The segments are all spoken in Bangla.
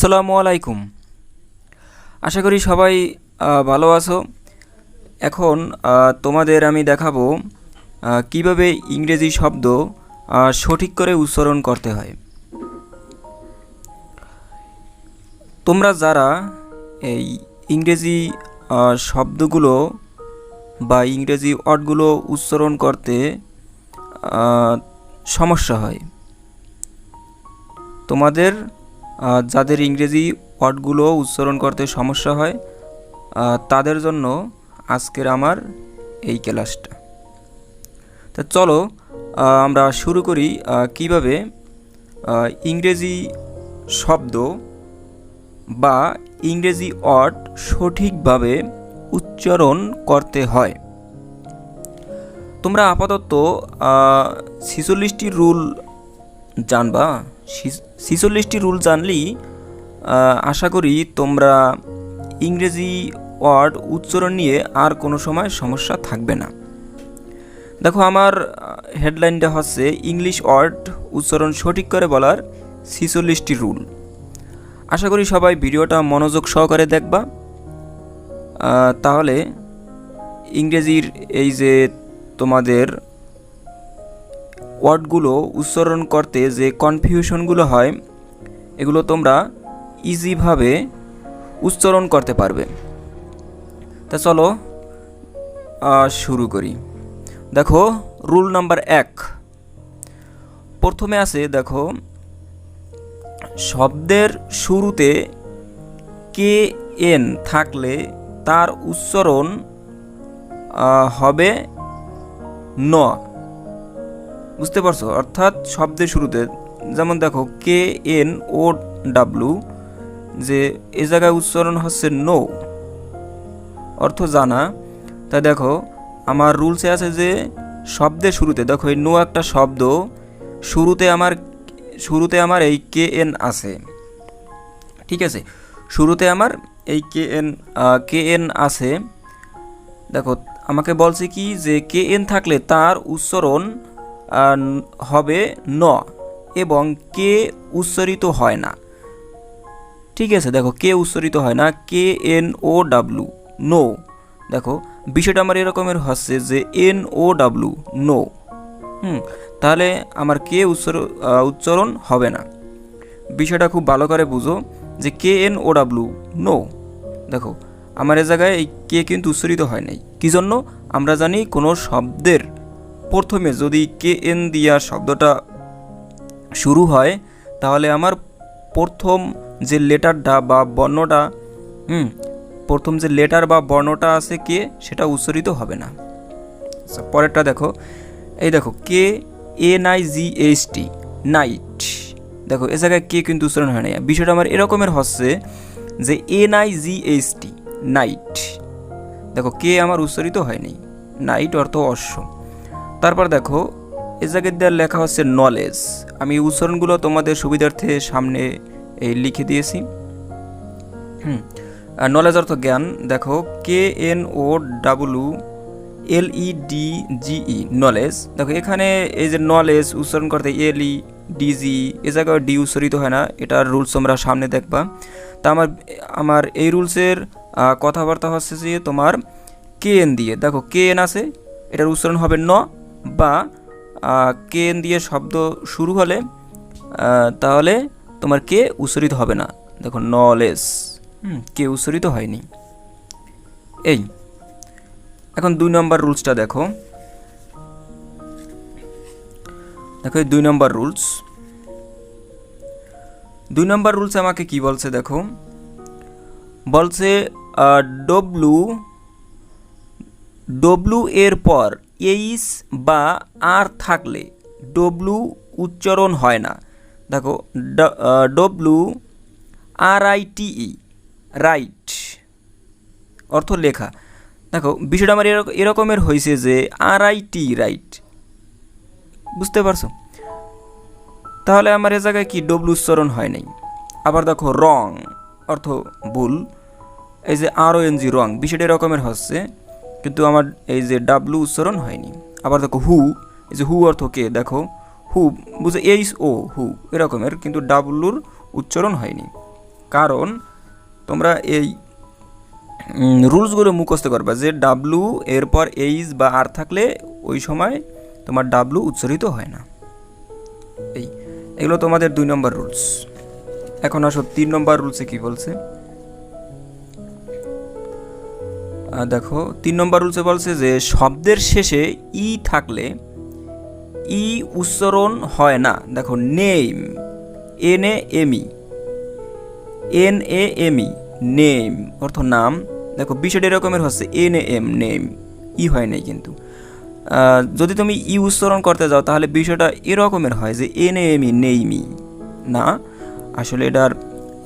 আসসালামু আলাইকুম। আশা করি সবাই ভালো আছো। এখন তোমাদের আমি দেখাবো কিভাবে ইংরেজি শব্দ সঠিক করে উচ্চারণ করতে হয়। তোমরা যারা এই ইংরেজি শব্দগুলো বা ইংরেজি ওয়ার্ডগুলো উচ্চারণ করতে সমস্যা হয়, তোমাদের যাদের ইংরেজি ওয়ার্ডগুলো উচ্চারণ করতে সমস্যা হয় তাদের জন্য আজকের আমার এই ক্লাসটা। তা চলো আমরা শুরু করি কিভাবে ইংরেজি শব্দ বা ইংরেজি ওয়ার্ড সঠিকভাবে উচ্চারণ করতে হয়। তোমরা আপাতত 46টি রুল জানবা। 46টি রুল জানলেই আশা করি তোমরা ইংরেজি ওয়ার্ড উচ্চারণ নিয়ে আর কোনো সময় সমস্যা থাকবে না। দেখো, আমার হেডলাইনটা হচ্ছে ইংলিশ ওয়ার্ড উচ্চারণ সঠিক করে বলার 46টি রুল। আশা করি সবাই ভিডিওটা মনোযোগ সহকারে দেখবা, তাহলে ইংরেজির এই যে তোমাদের ওয়ার্ডগুলো উচ্চারণ করতে যে কনফিউশনগুলো হয় এগুলো তোমরা ইজিভাবে উচ্চারণ করতে পারবে। তা চলো শুরু করি। দেখো, রুল নাম্বার 1 প্রথমে আছে। দেখো, শব্দের শুরুতে কে এন থাকলে তার উচ্চারণ হবে ন। বুঝতে পারছো? অর্থাৎ শব্দের শুরুতে, যেমন দেখো কে এন ও ডাব্লু, যে এ জায়গায় উচ্চারণ হচ্ছে নো, অর্থ জানা। তাই দেখো আমার রুলসে আছে যে শব্দের শুরুতে, দেখো এই নো একটা শব্দ, শুরুতে আমার এই কে এন আছে। ঠিক আছে, শুরুতে আমার এই কে এন আছে। দেখো আমাকে বলছে কি যে কে এন থাকলে তার উচ্চারণ হবে ন এবং কে উচ্চারিত হয় না। ঠিক আছে, দেখো কে উচ্চারিত হয় না, K N O W, know. দেখো বিষয়টা আমার এরকমের হচ্ছে যে এন ও ডাব্লু, নো। তাহলে আমার কে উচ্চারণ হবে না। বিষয়টা খুব ভালো করে বুঝো যে K N O W, know. দেখো আমার এ জায়গায় এই কে কিন্তু উচ্চারিত হয় নাই। কি জন্য? আমরা জানি কোনো শব্দের প্রথমে যদি কে এন দিয়া শব্দটা শুরু হয় তাহলে আমার প্রথম যে লেটারটা বা বর্ণটা প্রথম যে লেটার বা বর্ণটা আছে কে, সেটা উচ্চারিত হবে না। পরেরটা দেখো, এই দেখো K N I G H T, night. দেখো এ জায়গায় কে কিন্তু উচ্চারণ হয় না। বিষয়টা আমার এরকমের হচ্ছে যে N I G H T, night. দেখো কে আমার উচ্চারিত হয়নি, নাইট অর্থ অশ্ব। তারপর দেখো এ জায়গায় দেওয়ার লেখা হচ্ছে নলেজ। আমি উচ্চারণগুলো তোমাদের সুবিধার্থে সামনে এই লিখে দিয়েছি। নলেজ অর্থ জ্ঞান। দেখো K N O W L E D G E, knowledge. দেখো এখানে এই যে নলেজ উচ্চারণ করতে এল ই ডি জি, এ জায়গায় ডি উচ্চারিত হয় না। এটার রুলস তোমরা সামনে দেখবা। তা আমার এই রুলসের কথাবার্তা হচ্ছে যে তোমার কে এন দিয়ে, দেখো কে এন আছে, এটার উচ্চারণ হবে ন, বা কে এন দিয়ে শব্দ শুরু হলে তাহলে তোমার কে উচ্চারিত হবে না। দেখো নলেজ, কে উচ্চারিত হয়নি। এই এখন 2 নম্বর রুলসটা দেখো। দেখো এই 2 নম্বর রুলস। 2 নম্বর রুলস আমাকে কি বলছে? দেখো বলছে ডব্লু এর পর এইচ বা আর থাকলে ডব্লু উচ্চারণ হয় না। দেখো W R I T E, write অর্থ লেখা। দেখো বিষয়টা আমার এরকমের হয়েছে যে আর আই টি, রাইট। বুঝতে পারছো? তাহলে আমার এ জায়গায় কি ডব্লু উচ্চারণ হয় নাই। আবার দেখো রং অর্থ ভুল, এই যে আর ও এন জি, রং। বিষয়টা এরকমের হচ্ছে কিন্তু আমার এই যে ডাব্লু উচ্চারণ হয়নি। আবার দেখো হু, এই যে হু অর্থ কে, দেখো হু বুঝে এইচ ও, হু এরকমের, কিন্তু ডাব্লুর উচ্চারণ হয়নি। কারণ তোমরা এই রুলসগুলো মুখস্থ করবা যে ডাব্লু এরপর এইচ বা আর থাকলে ওই সময় তোমার ডাব্লু উচ্চারিত হয় না। এগুলো তোমাদের 2 নম্বর রুলস। এখন আসো 3 নম্বর রুলসে কি বলছে। দেখো 3 নম্বর রুলসে বলছে যে শব্দের শেষে ই থাকলে ই উচ্চারণ হয় না। দেখো নেম, NAME, NAME, নেম অর্থ নাম। দেখো বিষয়টা এরকমের হচ্ছে NAM, নেম, ই হয় নাই কিন্তু। যদি তুমি ই উচ্চারণ করতে যাও তাহলে বিষয়টা এরকমের হয় যে NAME, নেইমি না, আসলে এটার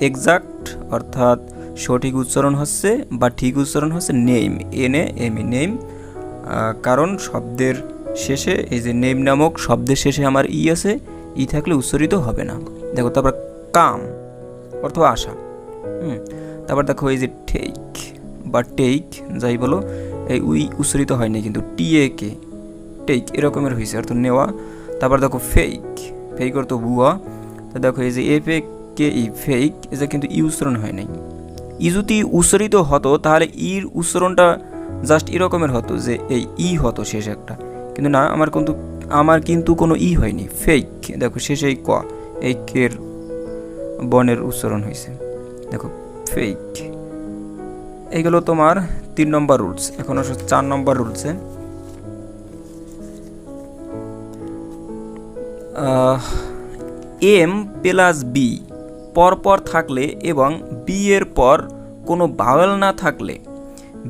এক্সাক্ট অর্থাৎ সঠিক উচ্চারণ হচ্ছে বা ঠিক উচ্চারণ হচ্ছে নেম, NAME, নেম। কারণ শব্দের শেষে এই যে নেম নামক শব্দের শেষে আমার ই আছে, ই থাকলে উচ্চারিত হবে না। দেখো তারপর কাম অর্থ আসা। তারপর দেখো এই যে টেক বা টেক যাই বলো, এই উই উচ্চারিত হয়নি কিন্তু TAK, টেক এরকমের হয়েছে অর্থ নেওয়া। তারপর দেখো ফেক, ফেক অর্থ ভুয়া। তো দেখো এই যে FAKE, ফেক, এটা কিন্তু ই উচ্চারণ হয় নাই। ই যদি উচ্চারিত হতো তাহলে ইর উচ্চারণটা জাস্ট এরকমের হতো যে এই ই হতো শেষ একটা, কিন্তু না, আমার কিন্তু কোনো ই হয়নি। ফেক, দেখো শেষে এই ক, এই কের বনের উচ্চারণ হয়েছে। দেখো ফেক। এইগুলো তোমার 3 নম্বর রুলস। এখন আসো 4 নম্বর রুলসে। M প্লাস বি পরপর থাকলে এবং বি এর পর কোনো ভাওয়েল না থাকলে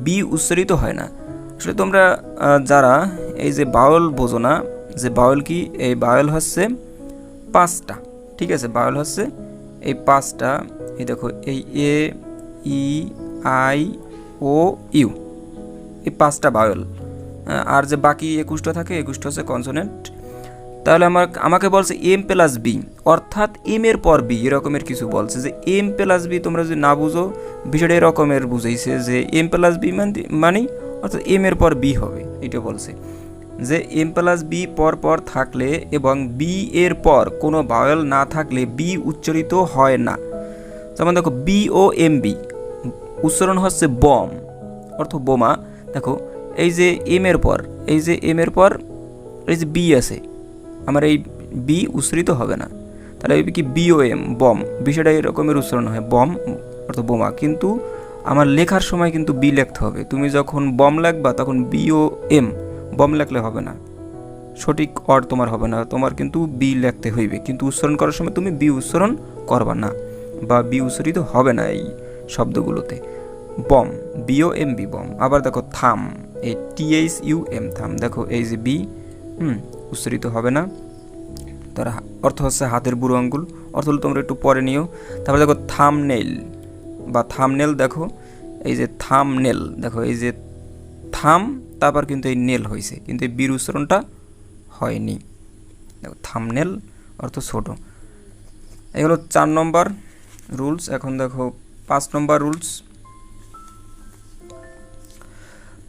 বি উচ্চারিত হয় না। আসলে তোমরা যারা এই যে ভাওয়েল বোঝো না, যে ভাওয়েল কি, এই ভাওয়েল হচ্ছে 5টা, ঠিক আছে, ভাওয়েল হচ্ছে এই 5টা। এই দেখো এই AEIOU, এই 5টা ভাওয়েল, আর যে বাকি 21টা থাকে, 21টা হচ্ছে কনসোনেন্ট। তাহলে আমাকে বলছে M প্লাস বি অর্থাৎ এম এর পর বি, এরকমের কিছু বলছে যে M প্লাস বি। তোমরা যদি না বুঝো বিষয়টা এরকমের বুঝাইছে যে M প্লাস বি মানে অর্থাৎ এম এর পর বি হবে, এটা বলছে যে M প্লাস বি পর পর থাকলে এবং বি এর পর কোনো ভাওয়েল না থাকলে বি উচ্চারিত হয় না। যেমন দেখো BOMB উচ্চারণ হচ্ছে বম অর্থ বোমা। দেখো এই যে এম এর পর, এই যে এম এর পর এই যে বি আছে, আমার এই বি উচ্চারিত হবে না। তাহলে এই কি BOM, বম, বিষয়টা এরকমের উচ্চারণ হয় বম অর্থ বোমা, কিন্তু আমার লেখার সময় কিন্তু বি লিখতে হবে। তুমি যখন বম লিখবা তখন BOM, বম লিখলে হবে না, সঠিক অর্থ তোমার হবে না, তোমার কিন্তু বি লিখতে হইবে, কিন্তু উচ্চারণ করার সময় তুমি বি উচ্চারণ করবা না বা বি উচ্চারিত হবে না এই শব্দগুলোতে। Bomb, BOMB, bomb. আবার দেখো থাম, এই THUM, থাম, দেখো এই যে বি উচ্চারিত হবে না, তার অর্থ হচ্ছে হাতের বুড়ো আঙ্গুল। অর্থ হলো তোমরা একটু পরে নিও। তারপরে দেখো থামনেল বা থামনেল, দেখো এই যে থামনেল, দেখো এই যে থাম, তারপর কিন্তু এই নেল হয়েছে, কিন্তু এই বীর উচ্চারণটা হয়নি। দেখো থামনেল অর্থ ছোট। এগুলো 4 নম্বর রুলস। এখন দেখো 5 নম্বর রুলস।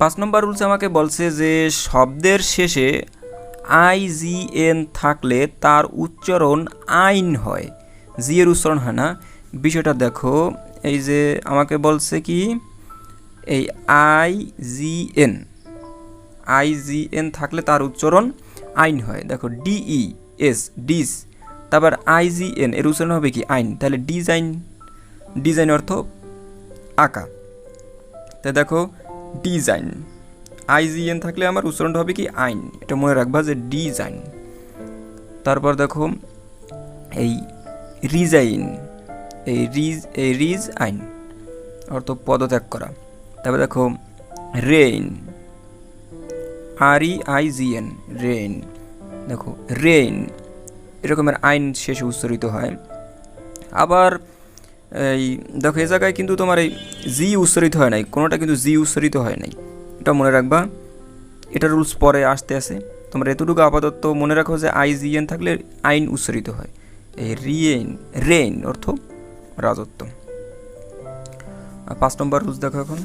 5 নম্বর রুলস আমাকে বলছে যে শব্দের শেষে IGN থাকলে তার উচ্চারণ আইন হয়, জি এর উচ্চারণ হয় না। বিষয়টা দেখো এই যে আমাকে বলছে কি এই IGN থাকলে তার উচ্চারণ আইন হয়। দেখো DES, ডিস, তারপর IGN এর উচ্চারণ হবে কি আইন, তাহলে ডিজাইন, ডিজাইন অর্থ আঁকা। তাই দেখো ডিজাইন, IGN থাকলে আমার উচ্চারণটা হবে কি আইন, এটা মনে রাখবা যে ডিজাইন। তারপর দেখো এই রিজাইন, এই রিজ আইন অর্থ পদত্যাগ করা। তারপর দেখো রেইন, REIGN, রেইন, দেখো রেইন এরকমের আইন শেষে উচ্চারিত হয়। আবার এই দেখো এই জায়গায় কিন্তু তোমার এই জি উচ্চারিত হয় নাই, কোনোটা কিন্তু জি উচ্চারিত হয় নাই, এটা মনে রাখবা। এটা রুলস পরে আসতে আসে, তোমরা এতটুকু আপাতত মনে রাখো যে IGN থাকলে আইন উচ্চারিত হয়। এই রেইন অর্থ রাজত্ব। 5 নম্বর রুলস দেখো এখন,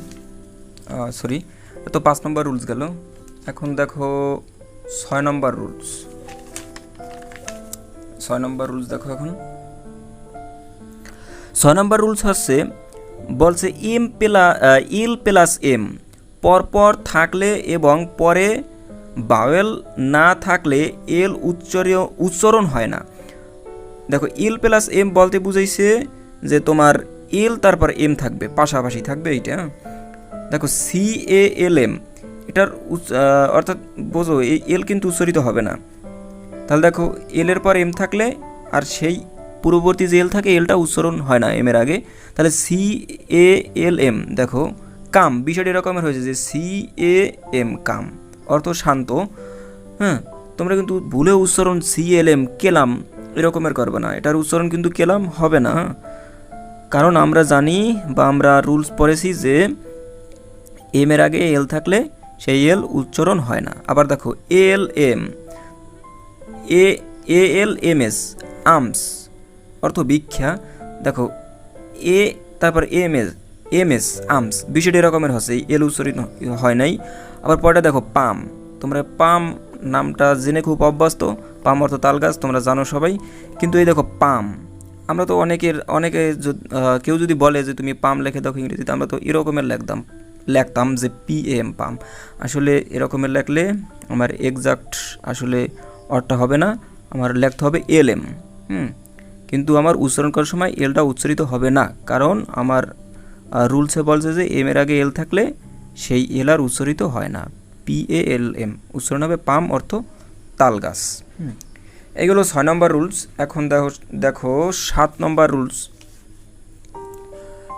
সরি, তো 5 নম্বর রুলস গেল। এখন দেখো 6 নম্বর রুলস। 6 নম্বর রুলস দেখো এখন। 6 নম্বর রুলস হচ্ছে বলছে ইল প্লাস এম পরপর থাকলে এবং পরে বাওয়েল না থাকলে এল উচ্চারণ হয় না। দেখো ইল প্লাস এম বলতে বুঝাইছে যে তোমার এল তারপর এম থাকবে, পাশাপাশি থাকবে এইটা। দেখো CALM এটার অর্থাৎ বোঝো এই এল কিন্তু উচ্চারিত হবে না। তাহলে দেখো এলের পর এম থাকলে আর সেই পূর্ববর্তী যে এল থাকে এলটা উচ্চারণ হয় না এমের আগে। তাহলে CALM দেখো কাম, বিষয়টি এরকমের হয়েছে যে CAM কাম অর্থ শান্ত। হ্যাঁ, তোমরা কিন্তু ভুলে উচ্চারণ CLM কেলাম এরকমের করবে না, এটার উচ্চারণ কিন্তু কেলাম হবে না। কারণ আমরা জানি বা আমরা রুলস পড়েছি যে এম এর আগে এল থাকলে সেই এল উচ্চারণ হয় না। আবার দেখো ALMS আমস অর্থ ভিক্ষা। দেখো এ তারপর এমএস আমস, বিষয়টি এরকমের হচ্ছে এল উচ্চারিত হয় নাই। আবার পরেটা দেখো পাম, তোমরা পাম নামটা জেনে খুব অভ্যস্ত, পাম অর্থ তাল গাছ তোমরা জানো সবাই। কিন্তু এই দেখো পাম, আমরা তো অনেকে কেউ যদি বলে যে তুমি পাম লিখে দেখো ইংরেজিতে, আমরা তো এরকমের লিখতাম যে PM পাম। আসলে এরকমের লিখলে আমার এক্সাক্ট আসলে অর্থটা হবে না, আমার লিখতে হবে LM। কিন্তু আমার উচ্চারণ করার সময় এলটা উচ্চারিত হবে না, কারণ আমার রুলসে বলছে যে এম এর আগে এল থাকলে সেই এল আর উচ্চারিত হয় না, PALM উচ্চারণ হবে পাম অর্থ তাল গাছ। এগুলো 6 নম্বর রুলস। এখন দেখো 7 নম্বর রুলস।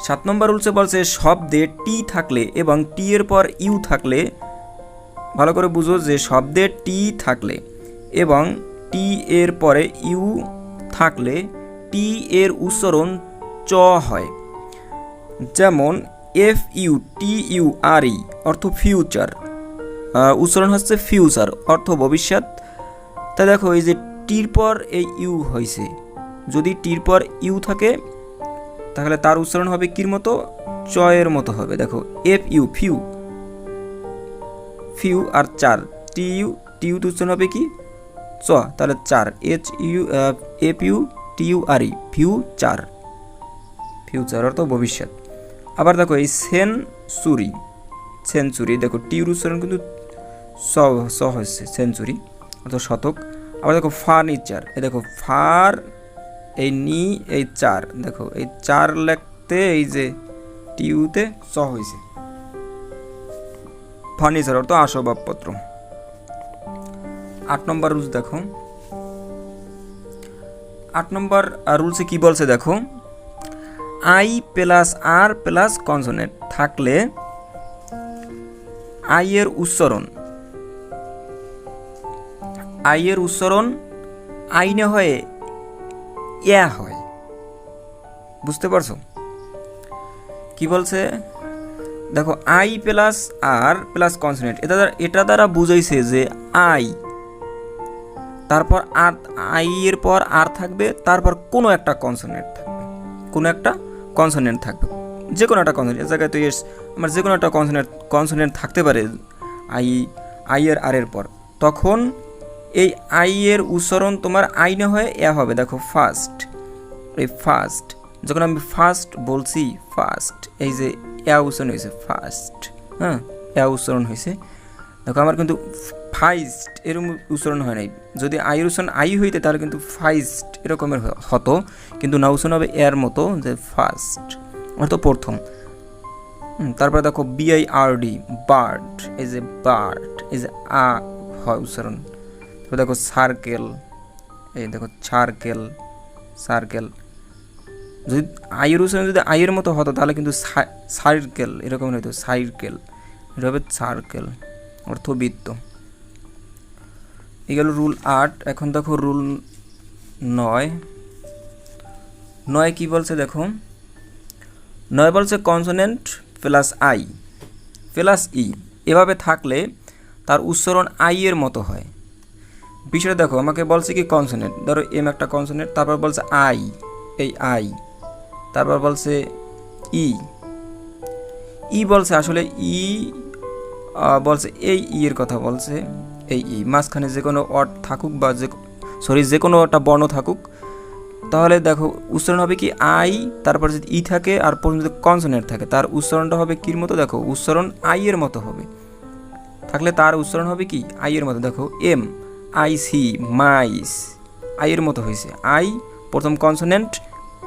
7 নম্বর রুলসে বলছে শব্দে টি থাকলে এবং টি এর পর ইউ থাকলে, ভালো করে বুঝো যে শব্দে টি থাকলে এবং টি এর পরে ইউ থাকলে টি এর উচ্চারণ চ হয়। যেমন FUTURE অর্থ ফিউচার, উচ্চারণ হচ্ছে ফিউচার অর্থ ভবিষ্যৎ। তাই দেখো এই যে টির পর এই ইউ হয়েছে, যদি টির পর ইউ থাকে তাহলে তার উচ্চারণ হবে কির মতো, চয়ের মতো হবে। দেখো ফিউ আর চার, টিউ উচ্চারণ হবে কি চ, তাহলে চার, FUTURE ফিউচার, ফিউচার অর্থ ভবিষ্যৎ। আবার দেখো এই সেঞ্চুরি দেখো টিউর উচ্চারণ কিন্তু স হচ্ছে, সেঞ্চুরি অর্থ শতক। আবার দেখো ফার্নিচার, এই দেখো ফার এই নি এই চার, দেখো এই চার লিখতে এই যে টিউতে স হয়েছে, ফার্নিচার অর্থ আসবাবপত্র। 8 নম্বর রুলস দেখো, 8 নম্বর রুলসে কি বলছে দেখো, I plus R plus consonant থাকলে আই এর উচ্চারণ আইনে হয়ে ইয়া হয়। বুঝতে পারছো কি বলছে? দেখো I plus R plus consonant, এটা দ্বারা বুঝাইছে যে আই তারপর আর, আই এর পর আর থাকবে, তারপর কোনো একটা কনসোনেন্ট থাকবে, যে কোনো একটা কনসোনেন্ট। এর জায়গায় তো আমার যে কোনো একটা কনসোনেন্ট থাকতে পারে আই এর আর এর পর, তখন এই আই এর উচ্চারণ তোমার আই না হয়ে এ হবে। দেখো ফার্স্ট যখন আমি ফার্স্ট বলছি, ফার্স্ট এই যে এ উচ্চারণ হয়েছে, ফার্স্ট, হ্যাঁ এ উচ্চারণ হয়েছে। দেখো আমার কিন্তু ফাইস্ট এরকম উচ্চারণ হয় নাই, যদি আইয়ের উচ্চারণ আই হইতে তাহলে কিন্তু ফাইস্ট এরকমের হতো, কিন্তু না উচ্চারণ হবে এর মতো যে ফার্স্ট অর্থ প্রথম। তারপরে দেখো BIRD বার্ড, এই যে বার্ড এই যে আ হয় উচ্চারণ। তারপর দেখো সার্কেল, এই দেখো সার্কেল যদি আইয়ের উচ্চারণ যদি আইয়ের মতো হতো তাহলে কিন্তু সার্কেল এরকম হতো, সার্কেল এটা হবে সার্কেল অর্থ বৃত্ত। এই গেল রুল 8। এখন দেখো রুল 9 কি বলছে দেখো, 9 বলছে consonant plus I plus E এভাবে থাকলে তার উচ্চারণ আই এর মতো হয়। বিষয়টা দেখো আমাকে বলছে কি কনসোনেন্ট, ধরো এম একটা কনসোনেন্ট, তারপর বলছে আই, এই আই, তারপর বলছে ই বলছে, আসলে বলছে এই এর কথা বলছে, এই মাঝখানে যে কোনো অর্থ থাকুক বা যে কোনো একটা বর্ণ থাকুক, তাহলে দেখো উচ্চারণ হবে কি আই, তারপর যদি ই থাকে আর প্রথমে যদি কনসোনেন্ট থাকে তার উচ্চারণটা হবে কির মতো, দেখো উচ্চারণ আই এর মতো হবে, থাকলে তার উচ্চারণ হবে কি আই এর মতো। দেখো এম আই সি মাইস, আই এর মতো হয়েছে, আই প্রথম কনসোনেন্ট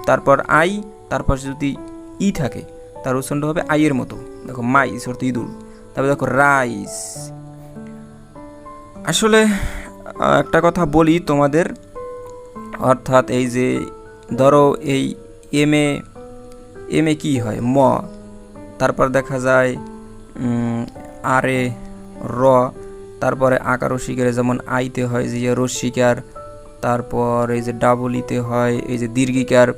তারপর আই, তারপর যদি ই থাকে তার উচ্চারণটা হবে আই এর মতো। দেখো মাইস অর্থ ইঁদুর, তারপর দেখো রাইস। আসলে একটা কথা বলি তোমাদের, অর্থাৎ এই যে ধরো এই এম এ কী হয় ম, তারপর দেখা যায় আরে র, তারপরে আকার রসিকারে যেমন আইতে হয় যে রস্যিকার, তারপর এই যে ডাবল ইতে হয় এই যে দীর্ঘিকার,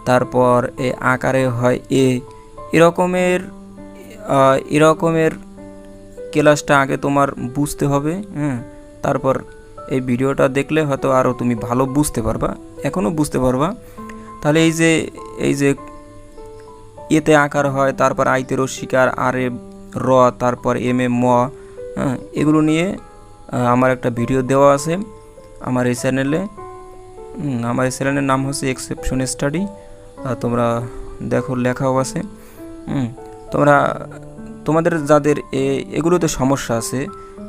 তারপর এ আকারে হয় এ, এরকমের ক্লাসটা আগে তোমার বুঝতে হবে। তারপর এই ভিডিওটা দেখলে হয়তো আরও তুমি ভালো বুঝতে পারবা, এখনও বুঝতে পারবা। তাহলে এই যে এতে আকার হয়, তারপর আইতে রস্যিকার, আরে র, তারপর এম এ ম, এগুলো নিয়ে আমার একটা ভিডিও দেওয়া আছে আমার এই চ্যানেলে। আমার এই চ্যানেলের নাম হচ্ছে এক্সেপশন স্টাডি, তোমরা দেখো লেখাও আছে। তোমাদের যাদের এগুলোতে সমস্যা আছে,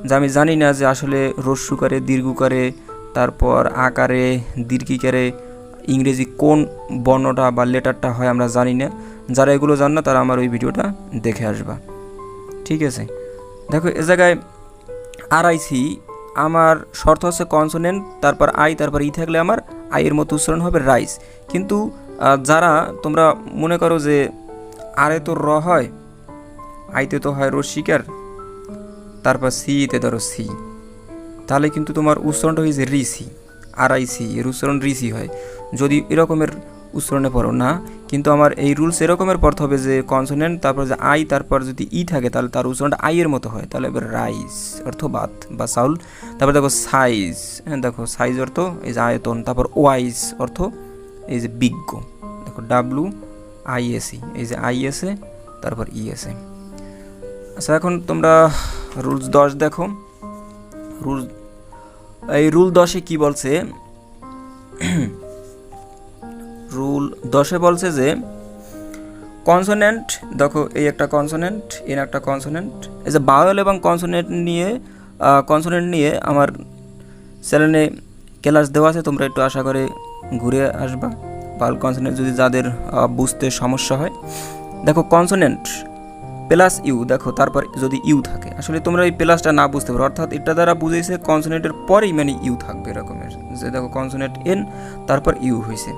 যে আমি জানি না যে আসলে রস্যুকারে দীর্ঘকারে তারপর আকারে দীর্ঘিকারে ইংরেজি কোন বর্ণটা বা লেটারটা হয় আমরা জানি না, যারা এগুলো জান না তারা আমার ওই ভিডিওটা দেখে আসবা, ঠিক আছে। দেখো এ জায়গায় আরআইসি আমার শর্ত হচ্ছে কনসোনেন্ট তারপর আই তারপর ই থাকলে আমার আইয়ের মতো উচ্চারণ হবে রাইস। কিন্তু যারা তোমরা মনে করো যে আরে তো র হয়, আইতে তো হয় রস্যিকার, তারপর সিতে ধরো সি, তাহলে কিন্তু তোমার উচ্চারণটা হয়েছে রিসি, আরআইসি এর উচ্চারণ রিসি হয়। যদি এরকমের উচ্চারণে পড়ো না, কিন্তু আমার এই রুলস এরকমের পড়তে হবে যে কনসোনেন্ট তারপর যে আই তারপর যদি ই থাকে তাহলে তার উচ্চারণটা আই এর মতো হয়, তাহলে এবার রাইস অর্থ ভাত বা চাউল। তারপর দেখো সাইজ, দেখো সাইজ অর্থ এই যে আয়তন, তারপর ওয়াইস অর্থ এই যে বিজ্ঞ, দেখো ডাব্লু আইএসি, এই যে আইএসএ তারপর ইএসএ। আচ্ছা এখন তোমরা রুলস 10 দেখো, রুল 10-এ কি বলছে, রুল 10-এ বলছে যে কনসোনেন্ট, দেখো এই একটা কনসোনেন্ট এর একটা কনসোনেন্ট, এই যে বাওয়েল এবং কনসোনেন্ট নিয়ে আমার চ্যানেলে ক্লাস দেওয়া আছে, তোমরা একটু আশা করে ঘুরে আসবা। বাওয়েল কনসোনেন্ট যদি যাদের বুঝতে সমস্যা হয়, দেখো কনসোনেন্ট প্লাস ইউ, দেখো তারপর যদি ইউ থাকে, আসলে তোমরা এই প্লাসটা না বুঝতে পারো, অর্থাৎ এটা দ্বারা বুঝেছে কনসোনেন্টের পরেই মানে ইউ থাকবে এরকমের, যে দেখো কনসোনেন্ট এন তারপর ইউ হয়েছে,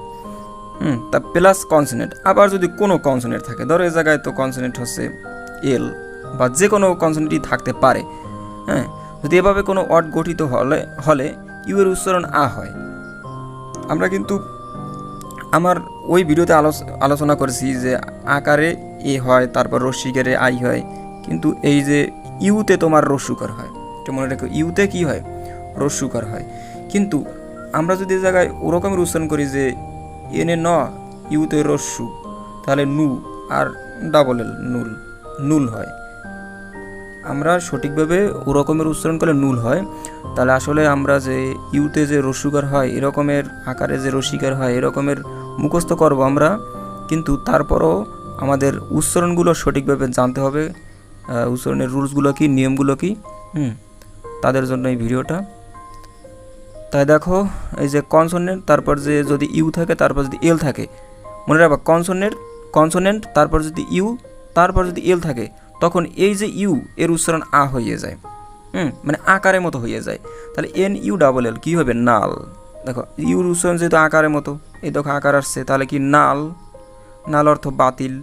তা প্লাস কনসোনেন্ট। আবার যদি কোনো কনসোনেন্ট থাকে, ধরো এই জায়গায় তো কনসোনেন্ট হচ্ছে এল বা যে কোনো কনসোনেন্টই থাকতে পারে, যদি এভাবে কোনো ওয়ার্ড গঠিত হলে ইউ এর উচ্চারণ আ হয়। আমরা কিন্তু আমার ওই ভিডিওতে আলোচনা করেছি যে আকারে এ হয় তারপর রস্যিকারে আই হয়, কিন্তু এই যে ইউতে তোমার রস্যুকার হয়, এটা মনে রেখো, ইউতে কি হয় রস্যুকার হয়। কিন্তু আমরা যদি জায়গায় ওরকমের উচ্চারণ করি যে এনে ন ইউতে রস্যু, তাহলে নু আর ডাবল এল নুল হয়। আমরা সঠিকভাবে ওরকমের উচ্চারণ করলে নুল হয়। তাহলে আসলে আমরা যে ইউতে যে রস্যুকার হয় এরকমের আকারে যে রস্যিকার হয় এরকমের মুখস্থ করব আমরা, কিন্তু তারপরও আমাদের উচ্চারণগুলো সঠিকভাবে জানতে হবে, উচ্চারণের রুলসগুলো কি নিয়মগুলো কি, তাদের জন্য এই ভিডিওটা। তাই দেখো এই যে কনসোনেন্ট তারপর যে যদি ইউ থাকে তারপর যদি এল থাকে, মনে রাখবা কনসোনেন্ট তারপর যদি ইউ তারপর যদি এল থাকে, তখন এই যে ইউ এর উচ্চারণ আ হয়ে যায়, মানে আকারের মতো হয়ে যায়। তাহলে এন ইউ ডাবল এল কী হবে নাল। দেখো ইউর উচ্চারণ যেহেতু আকারের মতো, এই দেখো আকার আসছে, তাহলে কি নাল অর্থ বাতিল।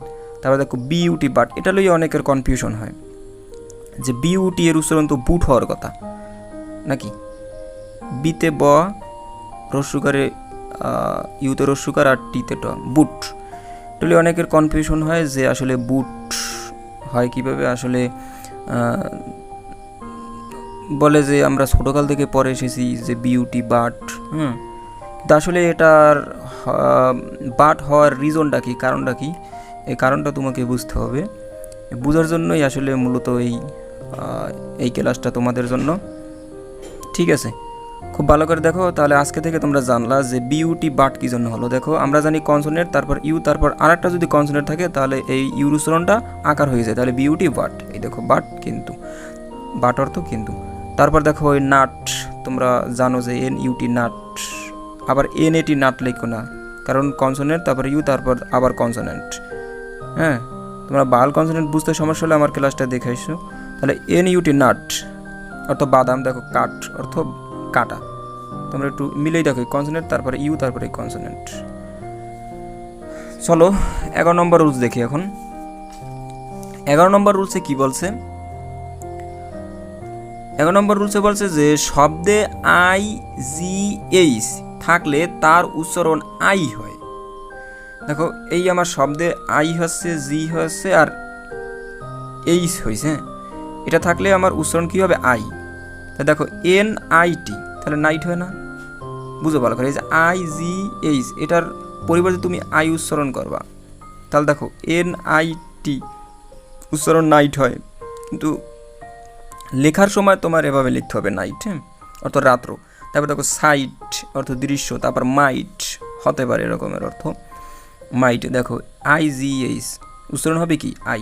তারপর দেখো বিউটি বাট, এটা লইয়ে অনেকের কনফিউশন হয় যে বিউটি এর উচ্চারণ তো বুট হওয়ার কথা নাকি, বিতে ব রস্যুকারে ইউতে রস্যুকার আর টিতে ট বুট, এটা অনেকের কনফিউশন হয় যে আসলে বুট হয় কীভাবে। আসলে বলে যে আমরা ছোটোকাল থেকে পড়ে এসেছি যে বিউটি বাট, কিন্তু আসলে এটার বাট হওয়ার রিজনটা কি, কারণটা কি, এই কারণটা তোমাকে বুঝতে হবে। বোঝার জন্যই আসলে মূলত এই ক্লাসটা তোমাদের জন্য, ঠিক আছে। খুব ভালো করে দেখো, তাহলে আজকে থেকে তোমরা জানলা যে বিউটি বাট কি জন্য হলো। দেখো আমরা জানি কনসোনেন্ট, তারপর ইউ, তারপর আরেকটা যদি কনসোনেন্ট থাকে তাহলে এই ইউর উচ্চারণটা আকার হয়ে যায়, তাহলে বিউটি বাট। এই দেখো বাট কিন্তু, বাট অর্থ কিন্তু। তারপর দেখো ওই নাট, তোমরা জানো যে এন ইউটি নাট, আবার এন এটি নাট লিখো না, কারণ কনসোনেন্ট তারপর ইউ তারপর আবার কনসোনেন্ট। হ্যাঁ, তোমরা বাল কনসোনেন্ট বুঝতে সমস্যা হলে আমার ক্লাসটা দেখাইছো। তাহলে এন ইউটি নাট অর্থ বাদাম, দেখো কাট অর্থ কাটা। তোমরা একটু মিলেই দেখো কনসোনেন্ট তারপরে ইউ তারপরে কনসোনেন্ট। চলো 11 নম্বর রুলস দেখি এখন। 11 নম্বর রুলসে কি বলছে? 11 নম্বর রুলসে বলছে যে শব্দে আই জি এইচ থাকলে তার উচ্চারণ আই হয়। দেখো এই আমার শব্দে আই হচ্ছে, জি হচ্ছে আর এইচ হয়েছে, এটা থাকলে আমার উচ্চারণ কী হবে? আই। তা দেখো এন আই টি, তাহলে নাইট হয় না? বুঝো ভালো করে, এই যে আই জি এইচ এটার পরিবর্তে তুমি আই উচ্চারণ করবা, তাহলে দেখো এন আই টি উচ্চারণ নাইট হয়। কিন্তু লেখার সময় তোমার এভাবে লিখতে হবে নাইট, হ্যাঁ, অর্থ রাত্র। তারপর দেখো সাইট অর্থ দৃশ্য, তারপর মাইট হতে পারে এরকমের অর্থ মাইট। দেখো আই জি এইচ উচ্চারণ হবে কি? আই।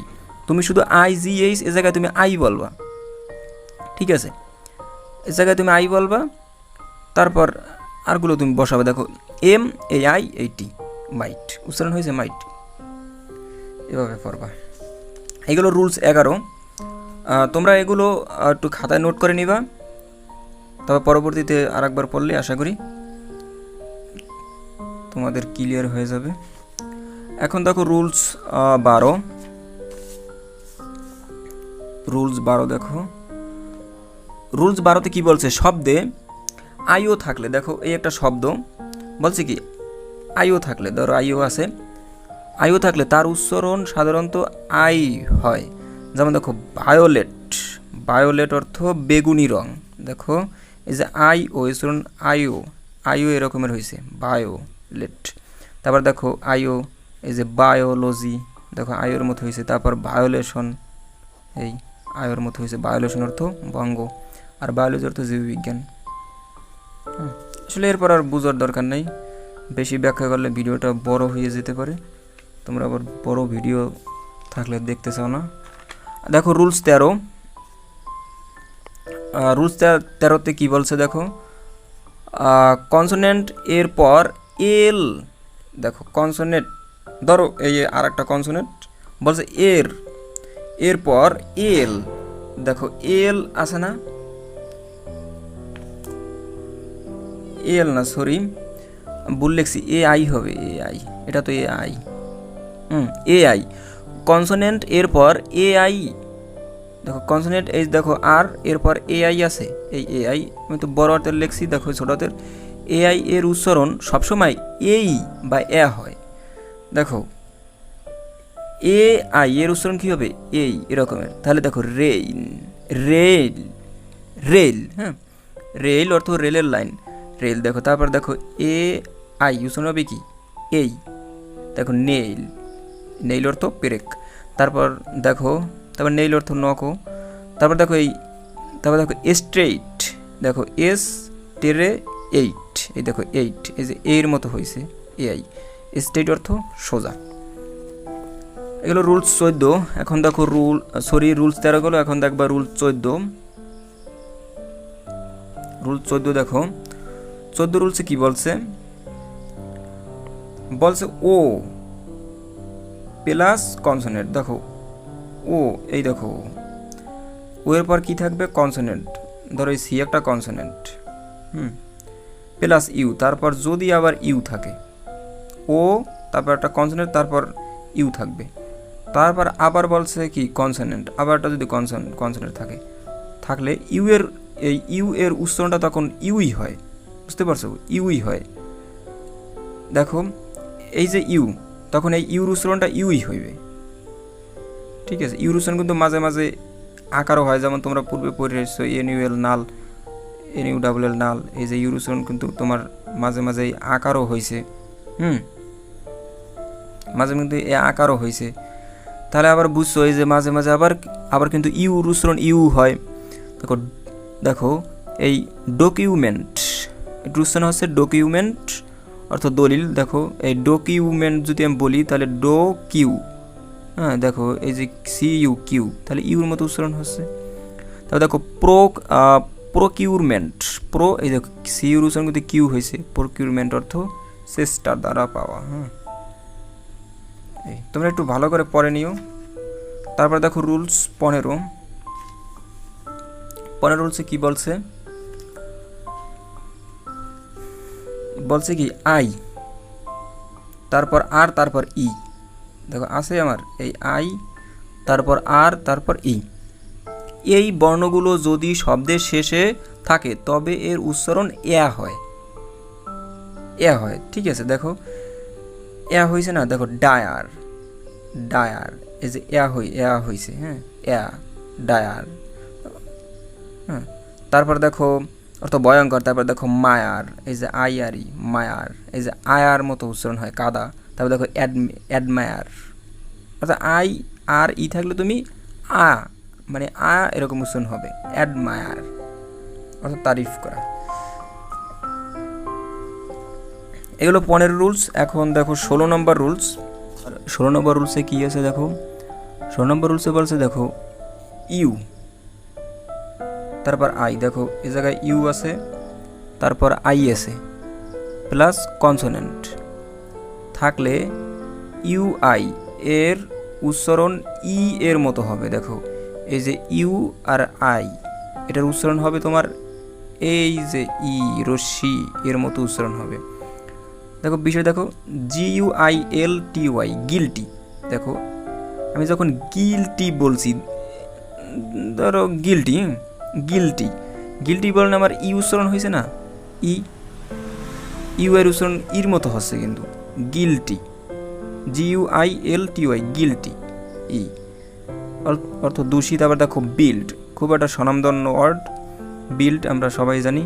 তুমি শুধু আই জি এইচ এ জায়গায় তুমি আই বলবা, ঠিক আছে? এ জায়গায় তুমি আই বলবা, তারপর আরগুলো তুমি বসাবে। দেখো এম এ আই এই টি, মাইট উচ্চারণ হয়েছে মাইট, এভাবে পড়বা। এগুলো রুলস 11। তোমরা এগুলো একটু খাতায় নোট করে নিবা, তবে পরবর্তীতে আরেকবার পড়লে আশা করি তোমাদের ক্লিয়ার হয়ে যাবে। এখন দেখো রুলস 12। রুলস 12 দেখো, রুলস 12তে কি বলছে? শব্দে আইও থাকলে, দেখো এই একটা শব্দ বলছে কি আইও থাকলে, ধরো আইও আছে, আইও থাকলে তার উচ্চারণ সাধারণত আই হয়। যেমন দেখো ভায়োলেট, ভায়োলেট অর্থ বেগুনি রং। দেখো এই যে আই ও উচ্চারণ আইও, আইও এরকমের হয়েছে ভায়োলেট। তারপর দেখো আইও, এই যে বায়োলজি, দেখো আইওর মতো হয়েছে। তারপর ভায়োলেশন, এই আইওর মতো হয়েছে, ভায়োলেশন অর্থ ভঙ্গ, আর বায়োলজি অর্থ জীববিজ্ঞান। আসলে এরপর আর বোঝার দরকার নেই, বেশি ব্যাখ্যা করলে ভিডিওটা বড় হয়ে যেতে পারে, তোমরা আবার বড় ভিডিও থাকলে দেখতে চাও না। দেখো রুলস 13। রুলস 13তে কি বলছে? দেখো কনসোনেন্ট এর পর এল, দেখো কনসোনেন্ট, ধরো এই আর একটা কনসোনেন্ট বলছে এরপর এল, দেখো এল আছে না? এল না, সরি ভুল লিখছি, এ আই হবে, এ আই, এটা তো A I, A I consonant এরপর এ আই। দেখো কনসোনেন্ট এই দেখো আর এরপর এ আই আছে, এই এ আই আমি তো বড় হাতের লিখছি, দেখো ছোট হাতের এ আই এর উচ্চারণ সবসময় এই বা এ হয়। দেখো এ আই এর উচ্চারণ কী হবে? এই এরকমের। তাহলে দেখো রেইন, রেল, রেল, হ্যাঁ, রেল অর্থ রেলের লাইন, রেল। দেখো তারপর দেখো এ আই উচ্চারণ হবে কি? এই। দেখো নেইল, নেইল অর্থ পেরেক। তারপর দেখো, তারপর নেইল অর্থ নখও। তারপর দেখো এই, তারপর দেখো স্ট্রেইট, দেখো এস টেরে এইট, এই দেখো এইট, এই যে এর মতো হয়েছে এ আই, স্ট্রেইট অর্থ সোজা। এগুলো রুলস 14। এখন দেখো রুলস 13 গেলো, এখন দেখবা রুলস 14। রুলস 14 দেখো, 14 রুলসে কি বলছে? বলছে ও প্লাস কনসোনেন্ট। দেখো ও, এই দেখো ও এর পর কি থাকবে? কনসোনেন্ট। ধরো এই সি একটা কনসোনেন্ট, প্লাস ইউ, তারপর যদি আবার ইউ থাকে, ও তারপর একটা কনসোনেন্ট, তারপর ইউ থাকবে, তারপর আবার বলছে কি কনসোনেন্ট, আবার একটা যদি কনসোনেন্ট থাকলে ইউ এর, এই ইউ এর উচ্চারণটা তখন ইউই হয়, বুঝতে পারছো? ইউই হয়। দেখো এই যে ইউ, তখন এই ইউর উচ্চারণটা ইউই হইবে, ঠিক আছে? ইউর উচ্চারণ কিন্তু মাঝে মাঝে আকারও হয়, যেমন তোমরা পূর্বে পড়ে এসেছো এনইউএল নাল, এনইউ ডাবল এল নাল, এই যে ইউর উচ্চারণ কিন্তু তোমার মাঝে মাঝে আকারও হয়েছে, মাঝে কিন্তু এ আকারও হয়েছে। তাহলে আবার বুঝছো এই যে মাঝে মাঝে আবার কিন্তু ইউর উচ্চারণ ইউ হয়। দেখো এই ডকুমেন্ট, এটার উচ্চারণ হচ্ছে ডকুমেন্ট অর্থ দলিল। দেখো এই ডকুমেন্ট যদি আমি বলি তাহলে ডো কিউ, হ্যাঁ দেখো এই যে সি ইউ কিউ, তাহলে ইউর মতো উচ্চারণ হচ্ছে। তারপর দেখো প্রকিউরমেন্ট, এই দেখো সি ইউর উচ্চারণ কিন্তু কিউ হয়েছে। প্রকিউরমেন্ট অর্থ চেষ্টার দ্বারা পাওয়া। হ্যাঁ, এই তোমরা একটু ভালো করে পড়ে নিও। তারপর দেখো রুলস 15 রুলসে কি বলছে, বলছে কি আই, তারপর আর, তারপর ই। দেখো আছে আমার এই আই, তারপর আর, তারপর ই। এই বর্ণগুলো যদি শব্দের শেষে থাকে তবে এর উচ্চারণ এ হয়, ঠিক আছে। দেখো এ হয়েছে না, দেখো ডায়ার, এই যে এ হয়েছে, হ্যাঁ ডায়ার। হ্যাঁ, তারপর দেখো অর্থ ভয়ঙ্কর। তারপর দেখো মায়ার, এই যে আইয়ারি মায়ার, এই যে আয়ার মতো উচ্চারণ হয় কাদা। তারপর দেখো অ্যাডমায়ার, অর্থাৎ আই আর ই থাকলে তুমি আ মানে আ এরকম উচ্চারণ হবে, অ্যাডমায়ার অর্থাৎ তারিফ করা। এগুলো 15 রুলস। এখন দেখো 16 নম্বর রুলস। 16 নম্বর রুলসে কী আছে দেখো, 16 নম্বর রুলসে বলছে দেখো ইউ, তারপর আই। দেখো এই জায়গায় ইউ আছে, তারপর আই আছে, প্লাস কনসোনেন্ট থাকলে ইউ আই এর উচ্চারণ ই এর মতো হবে। দেখো এই যে ইউ আর আই, এটার উচ্চারণ হবে তোমার এই যে ই রশ্মি এর মতো উচ্চারণ হবে। দেখো বিষয় দেখো GUILTY গিলটি। দেখো আমি যখন গিলটি বলছি, ধরো গিলটি বলেন আমার ই উচ্চারণ হয়েছে না, ইউ এর উচ্চারণ ইর মতো হচ্ছে কিন্তু গিলটি, GUILTY গিলটি ই অর্থ দূষিত। আবার দেখো বিল্ড, খুব একটা স্বনামধন্য ওয়ার্ড বিল্ড, আমরা সবাই জানি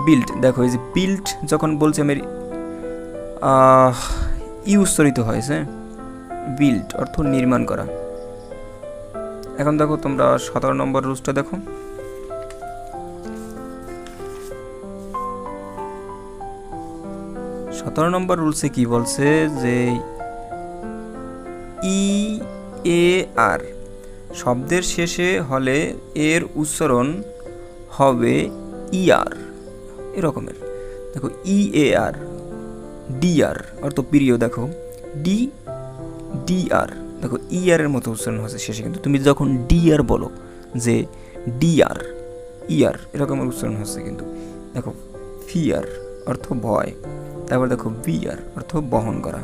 বিল্ড। দেখো এই যে বিল্ড যখন বলছি আমি ই উচ্চারিত হয়েছে, বিল্ড অর্থ নির্মাণ করা। এখন দেখো তোমরা 17 নম্বর রুলসটা দেখো। 17 নম্বর রুলসে কি বলছে যে EAR শব্দের শেষে হলে এর উচ্চারণ হবে ER এরকমের। দেখো EAR, ডিআর অর্থ প্রিয়। দেখো ডিআর, দেখো ইআর এর মতো উচ্চারণ হচ্ছে শেষে, কিন্তু তুমি যখন ডিআর বলো যে ডিআর ইয়ার এরকমের উচ্চারণ হচ্ছে কিন্তু। দেখো ফিয়ার অর্থ ভয়, তারপর দেখো বিয়ার অর্থ বহন করা,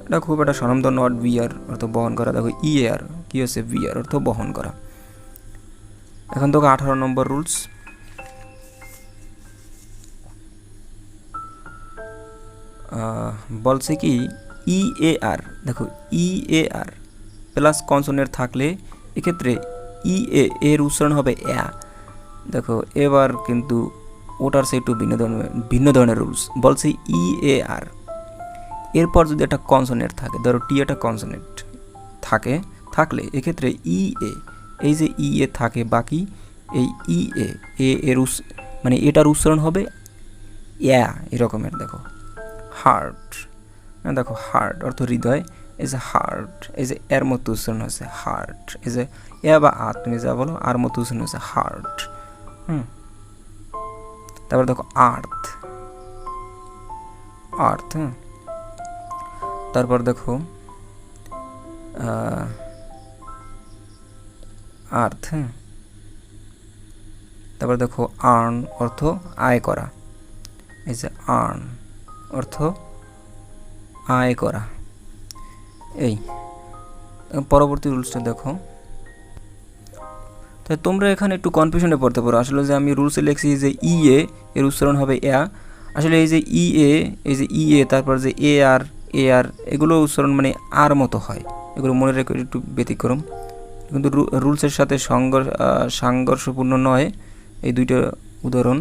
এটা খুব একটা স্বনামধন্য ওয়ার্ড বিয়ার অর্থ বহন করা। দেখো ইএআর কি হচ্ছে বিয়ার অর্থ বহন করা। এখন দেখো 18 নম্বর রুলস। বলছে কি EAR, দেখো EAR প্লাস কনসোনেন্ট থাকলে এক্ষেত্রে EA এর উচ্চারণ হবে এ। দেখো এবার কিন্তু ওটার সে একটু ভিন্ন ধরনের রুলস। বলছে EAR এরপর যদি একটা কনসোনেন্ট থাকে, ধরো টি একটা কনসোনেন্ট থাকলে এক্ষেত্রে EA, এই যে EA থাকে বাকি এই EA এর মানে এটার উচ্চারণ হবে ইয়া এরকমের। দেখো হার্ট, দেখো হার্ট অর্থ হৃদয়, এই যে হার্ট এই যে এর মতো উচ্চারণ হচ্ছে হার্ট, এই যে এ বা আ তুমি যা বলো আর মতো উচ্চারণ হচ্ছে হার্ট। তারপর দেখো আর্থ, তারপর দেখো আর্থ, তারপর দেখো আর্ন অর্থ আয় করা, এই যে আর্ন অর্থ আয় করা। এই পরবর্তী রুলসটা দেখো। তাই তোমরা এখানে একটু কনফিউশনে পড়তে পারো, আসলে যে আমি রুলসে লিখছি যে EA এর উচ্চারণ হবে এ, আসলে এই যে EA তারপর যে AR এগুলো উচ্চারণ মানে আর মতো হয়, এগুলো মনে রেখে একটু ব্যতিক্রম, কিন্তু রুলসের সাথে সাংঘর্ষপূর্ণ নয়। এই দুইটা উদাহরণ,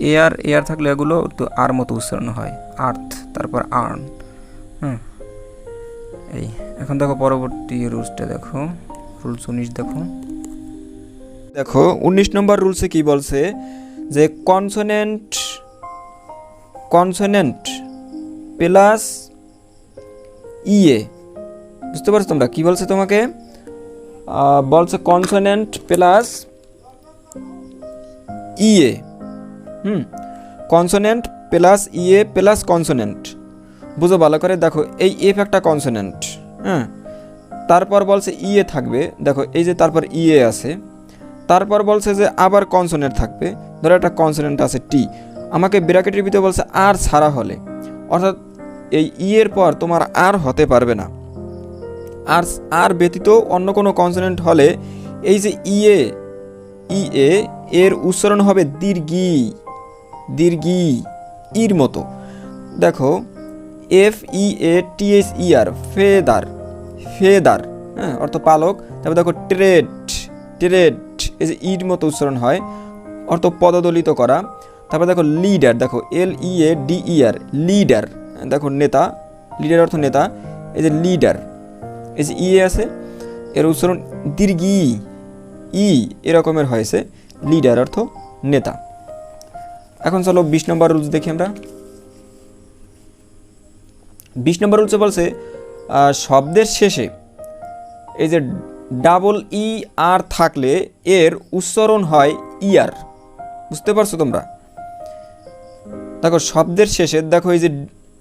এআর থাকলে এগুলো তো আর মতো উচ্চারণ হয়, আর্থ তারপর আর্ন। এই এখন দেখো পরবর্তী রুলসটা দেখো, রুলস 19 দেখো। 19 নম্বর রুলসে কি বলছে যে কনসোনেন্ট প্লাস ইএ, বুঝতে পারছো তোমরা কি বলছে তোমাকে? বলছে কনসোনেন্ট প্লাস ইএ, কনসোনেন্ট প্লাস ইএ প্লাস কনসোনেন্ট, বুঝো ভালো করে। দেখো এই এফ একটা কনসোনেন্ট, হ্যাঁ, তারপর বলছে ইএ থাকবে, দেখো এই যে তারপর ইএ আছে, তারপর বলছে যে আবার কনসোনেন্ট থাকবে, ধরো একটা কনসোনেন্ট আছে টি, আমাকে ব্র্যাকেটের ভিতরে বলছে আর ছাড়া হলে, অর্থাৎ এই ই এর পর তোমার আর হতে পারবে না, আর ব্যতীত অন্য কোনো কনসোনেন্ট হলে এই যে ইএ এর উচ্চারণ হবে দীর্ঘি ইর মতো। দেখো FEATHER ফেদার, হ্যাঁ, অর্থ পালক। তারপর দেখো ট্রেড এই যে ইর মতো উচ্চারণ হয়, অর্থ পদদলিত করা। তারপর দেখো লিডার, দেখো LEADER লিডার, দেখো নেতা, লিডার অর্থ নেতা। এই যে লিডার, এই যে ইয়ে আছে, এর উচ্চারণ দীর্ঘি ই এরকমের হয়েছে, লিডার অর্থ নেতা। এখন চলো 20 নম্বর রুলস দেখি আমরা। 20 নম্বর রুলসে বলছে শব্দের শেষে এই যে ডাবল ই আর থাকলে এর উচ্চারণ হয় ইয়ার, বুঝতে পারছো তোমরা? দেখো শব্দের শেষে, দেখো এই যে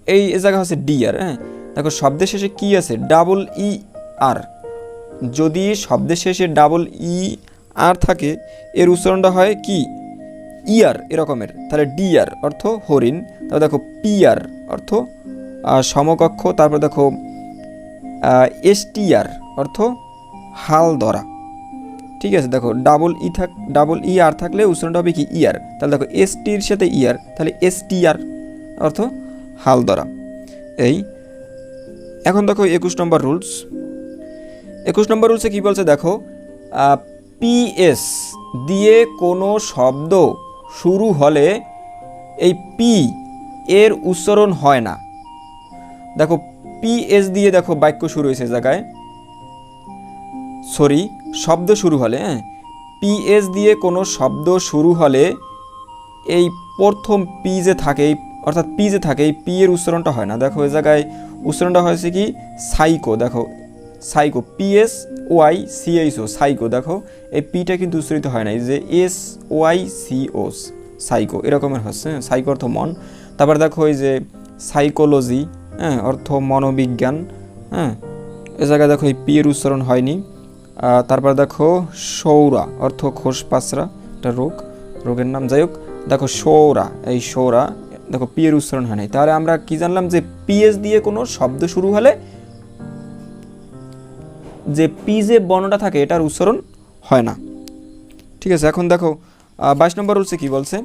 এই জায়গা হচ্ছে ডিয়ার, হ্যাঁ, দেখো শব্দের শেষে কি আছে? ডাবল ই আর। যদি শব্দের শেষে ডাবল ই আর থাকে এর উচ্চারণটা হয় কি? ইয়ার এরকমের, তাহলে ডিয়ার অর্থ হরিণ। তারপর দেখো পিয়ার অর্থ সমকক্ষ। তারপর দেখো এসটিআর অর্থ হাল ধরা, ঠিক আছে। দেখো ডাবল ই আর থাকলে উচ্চারণটা হবে কি? ইয়ার। তাহলে দেখো এসটির সাথে ইয়ার, তাহলে এসটিআর অর্থ হাল ধরা। এই এখন দেখো 21 নম্বর রুলস। 21 নম্বর রুলসে কি বলছে দেখো, পিএস দিয়ে কোনো শব্দ শুরু হলে এই পি এর উচ্চারণ হয় না। দেখো পিএস দিয়ে দেখো বাক্য শুরু হয়েছে জায়গায়, সরি শব্দ শুরু হলে, হ্যাঁ, পিএস দিয়ে কোনো শব্দ শুরু হলে এই প্রথম পি যে থাকে, অর্থাৎ পি যে থাকে, এই পি এর উচ্চারণটা হয় না। দেখো এই জায়গায় উচ্চারণটা হয়েছে কি? সাইকো, দেখো সাইকো, PSYCHO সাইকো, দেখো এই পিটা কিন্তু উচ্চারিত হয় না, এই যে SYCO সাইকো এরকমের হচ্ছে, সাইকো অর্থ মন। তারপর দেখো এই যে সাইকোলজি, হ্যাঁ, অর্থ মনোবিজ্ঞান, হ্যাঁ, এ জায়গায় দেখো এই পি এর উচ্চারণ হয়নি। তারপর দেখো সৌরা অর্থ খোস পাঁচরা, একটা রোগের নাম, যাই হোক। দেখো সৌরা, এই সৌরা দেখো পি এর উচ্চারণ হয় নাই। তাহলে আমরা কি জানলাম? যে পিএস দিয়ে কোনো শব্দ শুরু হলে যে পি যে বর্ণটা থাকে এটার উচ্চারণ হয় না, ঠিক আছে। এখন দেখো 22 নম্বর রুলসে কি বলছে?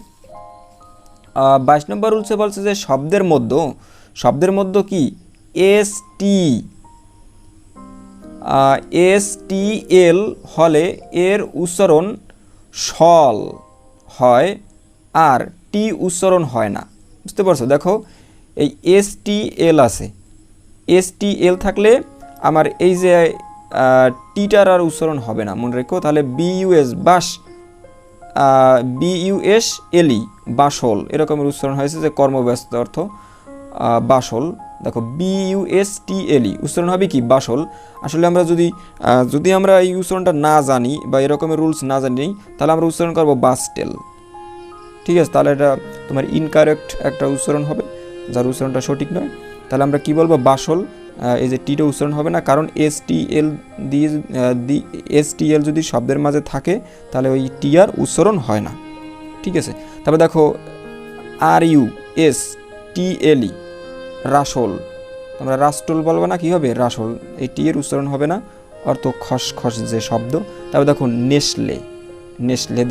22 নম্বর রুলসে বলছে যে শব্দের মধ্যে কি STL হলে এর উচ্চারণ সল হয় আর টি উচ্চারণ হয় না, বুঝতে পারছো? দেখো এই STL আছে, STL থাকলে আমার এই যে টিটার আর উচ্চারণ হবে না, মনে রেখো। তাহলে BUSLE বাসল এরকমের উচ্চারণ হয়েছে, যে কর্মব্যস্ত অর্থ বাসল। দেখো BUSTLE উচ্চারণ হবে কি? বাসল। আসলে আমরা যদি আমরা এই উচ্চারণটা না জানি বা এরকমের রুলস না জানি, তাহলে আমরা উচ্চারণ করবো বাস্টেল, ঠিক আছে। তাহলে এটা তোমার ইনকারেক্ট একটা উচ্চারণ হবে, যার উচ্চারণটা সঠিক নয়। তাহলে আমরা কি বলবো? বাসল। এই যে টিটা উচ্চারণ হবে না, কারণ STL যদি শব্দের মাঝে থাকে তাহলে ওই টি আর উচ্চারণ হয় না, ঠিক আছে। তারপর দেখো RUSTLE রাসল, তোমরা রাস্টল বলবো না, কি হবে? রাসল। এই টি এর উচ্চারণ হবে না, অর্থ খসখস যে শব্দ। তারপর দেখো নেসলে,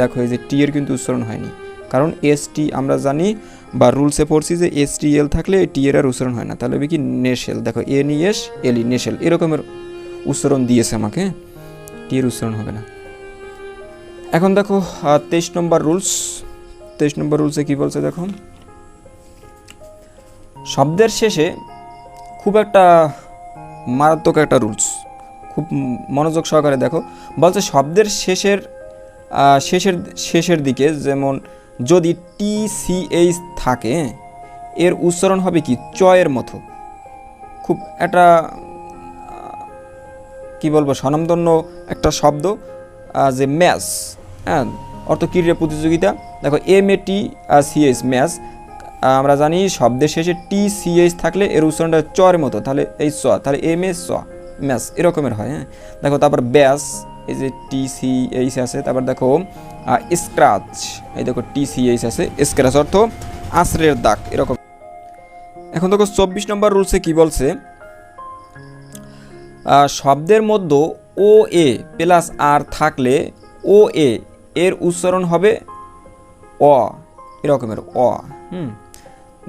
দেখো এই যে টি এর কিন্তু উচ্চারণ হয়নি, কারণ ST আমরা জানি বা রুলসে পড়ছি যে STL থাকলে টি এর আর উচ্চারণ হয় না, তাহলে হবে কি? নেশেল। দেখো NESLE নেশেল এরকমের উচ্চারণ দিয়েছে আমাকে, টি এর উচ্চারণ হবে না। এখন দেখো 23 নম্বর রুলস। 23 নম্বর রুলসে কি বলছে দেখো, শব্দের শেষে খুব একটা মারাত্মক একটা রুলস, খুব মনোযোগ সহকারে দেখো। বলছে শব্দের শেষের দিকে, যেমন যদি TCH থাকে এর উচ্চারণ হবে কি চ এর মতো। খুব একটা কি বলবো স্বনামধন্য একটা শব্দ যে ম্যাচ, হ্যাঁ, অর্থ ক্রীড়া প্রতিযোগিতা। দেখো MATCH ম্যাচ, আমরা জানি শব্দের শেষে TCH থাকলে এর উচ্চারণটা চ এর মতো, তাহলে এই চ, তাহলে MS চ ম্যাচ এরকমের হয়। হ্যাঁ, দেখো তারপর ব্যাস, এই যে TCH আছে। তারপর দেখো স্ক্রাচ, এই দেখো TCH আছে, স্ক্রাচ অর্থ আছড়ের দাগ এরকম। এখন দেখো 24 নম্বর রুলসে কি বলছে, শব্দের মধ্যে OA প্লাস আর থাকলে OA এর উচ্চারণ হবে অ এরকমের অ।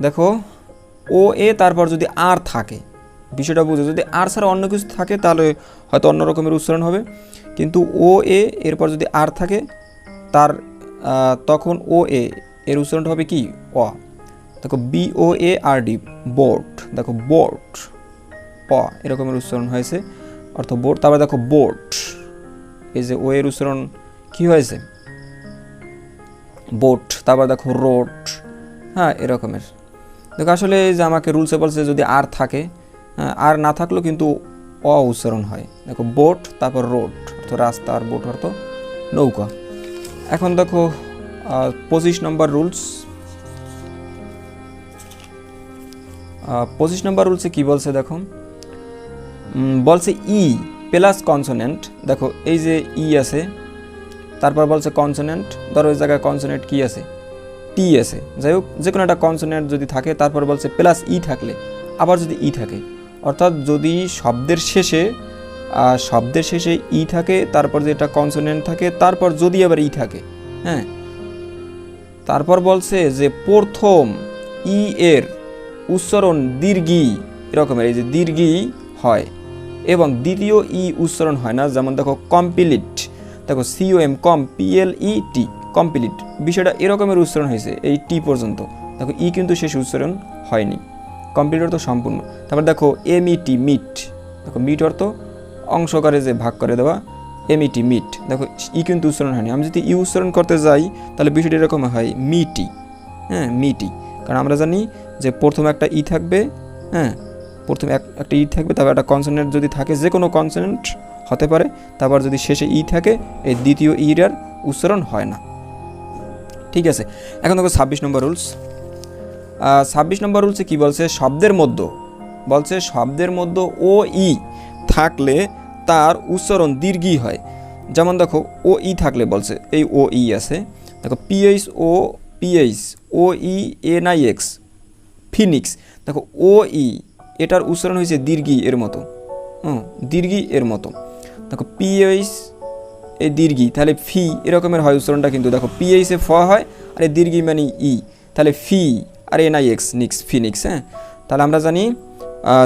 দেখো OA তারপর যদি আর থাকে, বিষয়টা বুঝো, যদি আর ছাড়া অন্য কিছু থাকে তাহলে হয়তো অন্য রকমের উচ্চারণ হবে, কিন্তু OA এরপর যদি আর থাকে তার তখন OA এর উচ্চারণটা হবে কি অ। দেখো BOARD বোট, দেখো বোট অ এরকমের উচ্চারণ হয়েছে, অর্থ বোট। তারপর দেখো বোট, এই যে ও এর উচ্চারণ কি হয়েছে বোট। তারপর দেখো রোড, হ্যাঁ এরকমের। দেখো আসলে এই যে আমাকে রুলসে বলছে যদি আর থাকে, হ্যাঁ আর না থাকলেও কিন্তু অ উচ্চারণ হয়। দেখো বোট তারপর রোড অর্থ রাস্তা, আর বোট অর্থ নৌকা। এখন দেখো 25 নম্বর রুলস। 25 নম্বর রুলসে কি বলছে দেখো, বলছে ই প্লাস কনসোনেন্ট। দেখো এই যে ই আছে, তারপর বলছে কনসোনেন্ট, ধরো ওই জায়গায় কনসোনেন্ট কি আছে টি আছে, যাই হোক যে কোনো একটা কনসোনেন্ট যদি থাকে, তারপর বলছে প্লাস ই থাকলে, আবার যদি ই থাকে, অর্থাৎ যদি শব্দের শেষে ই থাকে, তারপর যে এটা কনসোনেন্ট থাকে, তারপর যদি আবার ই থাকে, হ্যাঁ, তারপর বলছে যে প্রথম ই এর উচ্চারণ দীর্ঘী এরকমের, এই যে দীর্ঘী হয়, এবং দ্বিতীয় ই উচ্চারণ হয় না। যেমন দেখো কমপ্লিট, দেখো COM কম PLET কমপ্লিট, বিষয়টা এরকমের উচ্চারণ হয়েছে এই টি পর্যন্ত। দেখো ই কিন্তু শেষ উচ্চারণ হয়নি, কমপ্লিট অর্থ সম্পূর্ণ। তারপর দেখো MET মিট, দেখো মিট অর্থ অংশকারে যে ভাগ করে দেওয়া, MET মিট, দেখো ই কিন্তু উচ্চারণ হয়নি। আমি যদি ই উচ্চারণ করতে যাই তাহলে বিষয়টা এরকম হয় মিটি, হ্যাঁ মিটি, কারণ আমরা জানি যে প্রথমে একটা ই থাকবে, হ্যাঁ প্রথমে একটা ই থাকবে, তারপর একটা কনসোনেন্ট যদি থাকে, যে কোনো কনসোনেন্ট হতে পারে, তারপর যদি শেষে ই থাকে, এই দ্বিতীয় ইর উচ্চারণ হয় না। ঠিক আছে, এখন দেখো 26 নম্বর রুলস। 26 নম্বর রুলসে কি বলছে, শব্দের মধ্যে ও ই থাকলে তার উচ্চারণ দীর্ঘই হয়। যেমন দেখো ও ই থাকলে বলছে, এই ও ই আছে, দেখো PHOENIX ফিনিক্স, দেখো ও ই এটার উচ্চারণ হয়েছে দীর্ঘি এর মতো, দীর্ঘি এর মতো। দেখো PH এই দীর্ঘি, তাহলে ফি এরকমের হয় উচ্চারণটা, কিন্তু দেখো PH এ ফ হয়, আর এই দীর্ঘি মানে ই, তাহলে ফি, আর NIX নিক্স ফিনিক্স। হ্যাঁ, তাহলে আমরা জানি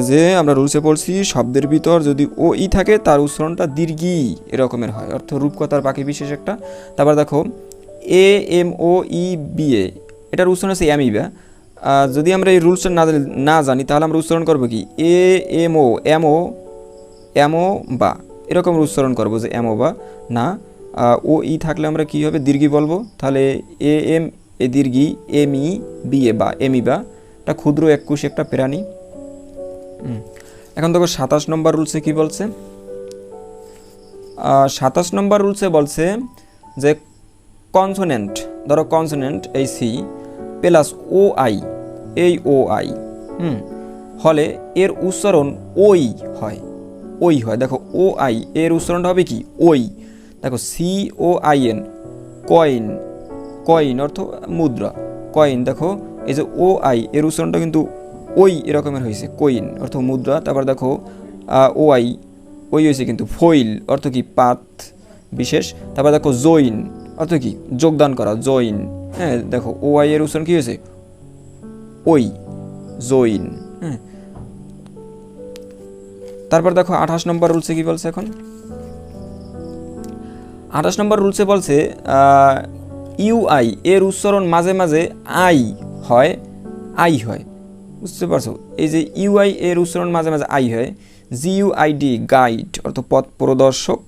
যে আমরা রুলসে পড়ছি শব্দের ভিতর যদি ও ই থাকে তার উচ্চারণটা দীর্ঘি এরকমের হয়, অর্থ রূপকথার বাকি বিশেষ একটা। তারপর দেখো AMOEBA এটার উচ্চারণ হচ্ছে অ্যামিবা। যদি আমরা এই রুলসটা না জানি তাহলে আমরা উচ্চারণ করবো কি এমো বা এরকম উচ্চারণ করবো যে এমো বা না। ও ই থাকলে আমরা কি হবে দীর্ঘি বলবো, তাহলে AM এ দীর্ঘি MEBA বা এমিবা, এটা ক্ষুদ্র এককুশি একটা প্রাণী। এখন দেখো 27 নম্বর রুলসে কি বলছে, 27 নম্বর রুলসে বলছে যে কনসোনেন্ট, ধরো কনসোনেন্ট এই সি প্লাস OI এই OI হলে এর উচ্চারণ ওই হয়, দেখো OI এর উচ্চারণটা হবে কি ওই। দেখো COIN কয়েন অর্থ মুদ্রা, কয়েন, দেখো এই যে OI এর উচ্চারণটা কিন্তু ওই এরকমের হয়েছে, কয়েন অর্থ মুদ্রা। তারপর দেখো ওই হয়েছে কিন্তু ফয়েল অর্থ কি পাত বিশেষ। তারপর দেখো জয়েন অর্থ কি যোগদান করা, জয়েন। হ্যাঁ, দেখো OI এর উচ্চারণ কি হয়েছে ওই, জয়েন। হ্যাঁ, তারপর দেখো 28 নম্বর রুলসে কি বলছে, এখন 28 নম্বর রুলসে বলছে UI এর উচ্চারণ মাঝে মাঝে আই হয়, বুঝতে পারছো? এই যে UI এর উচ্চারণ মাঝে মাঝে আই হয়। GUID গাইড অর্থ পথ প্রদর্শক।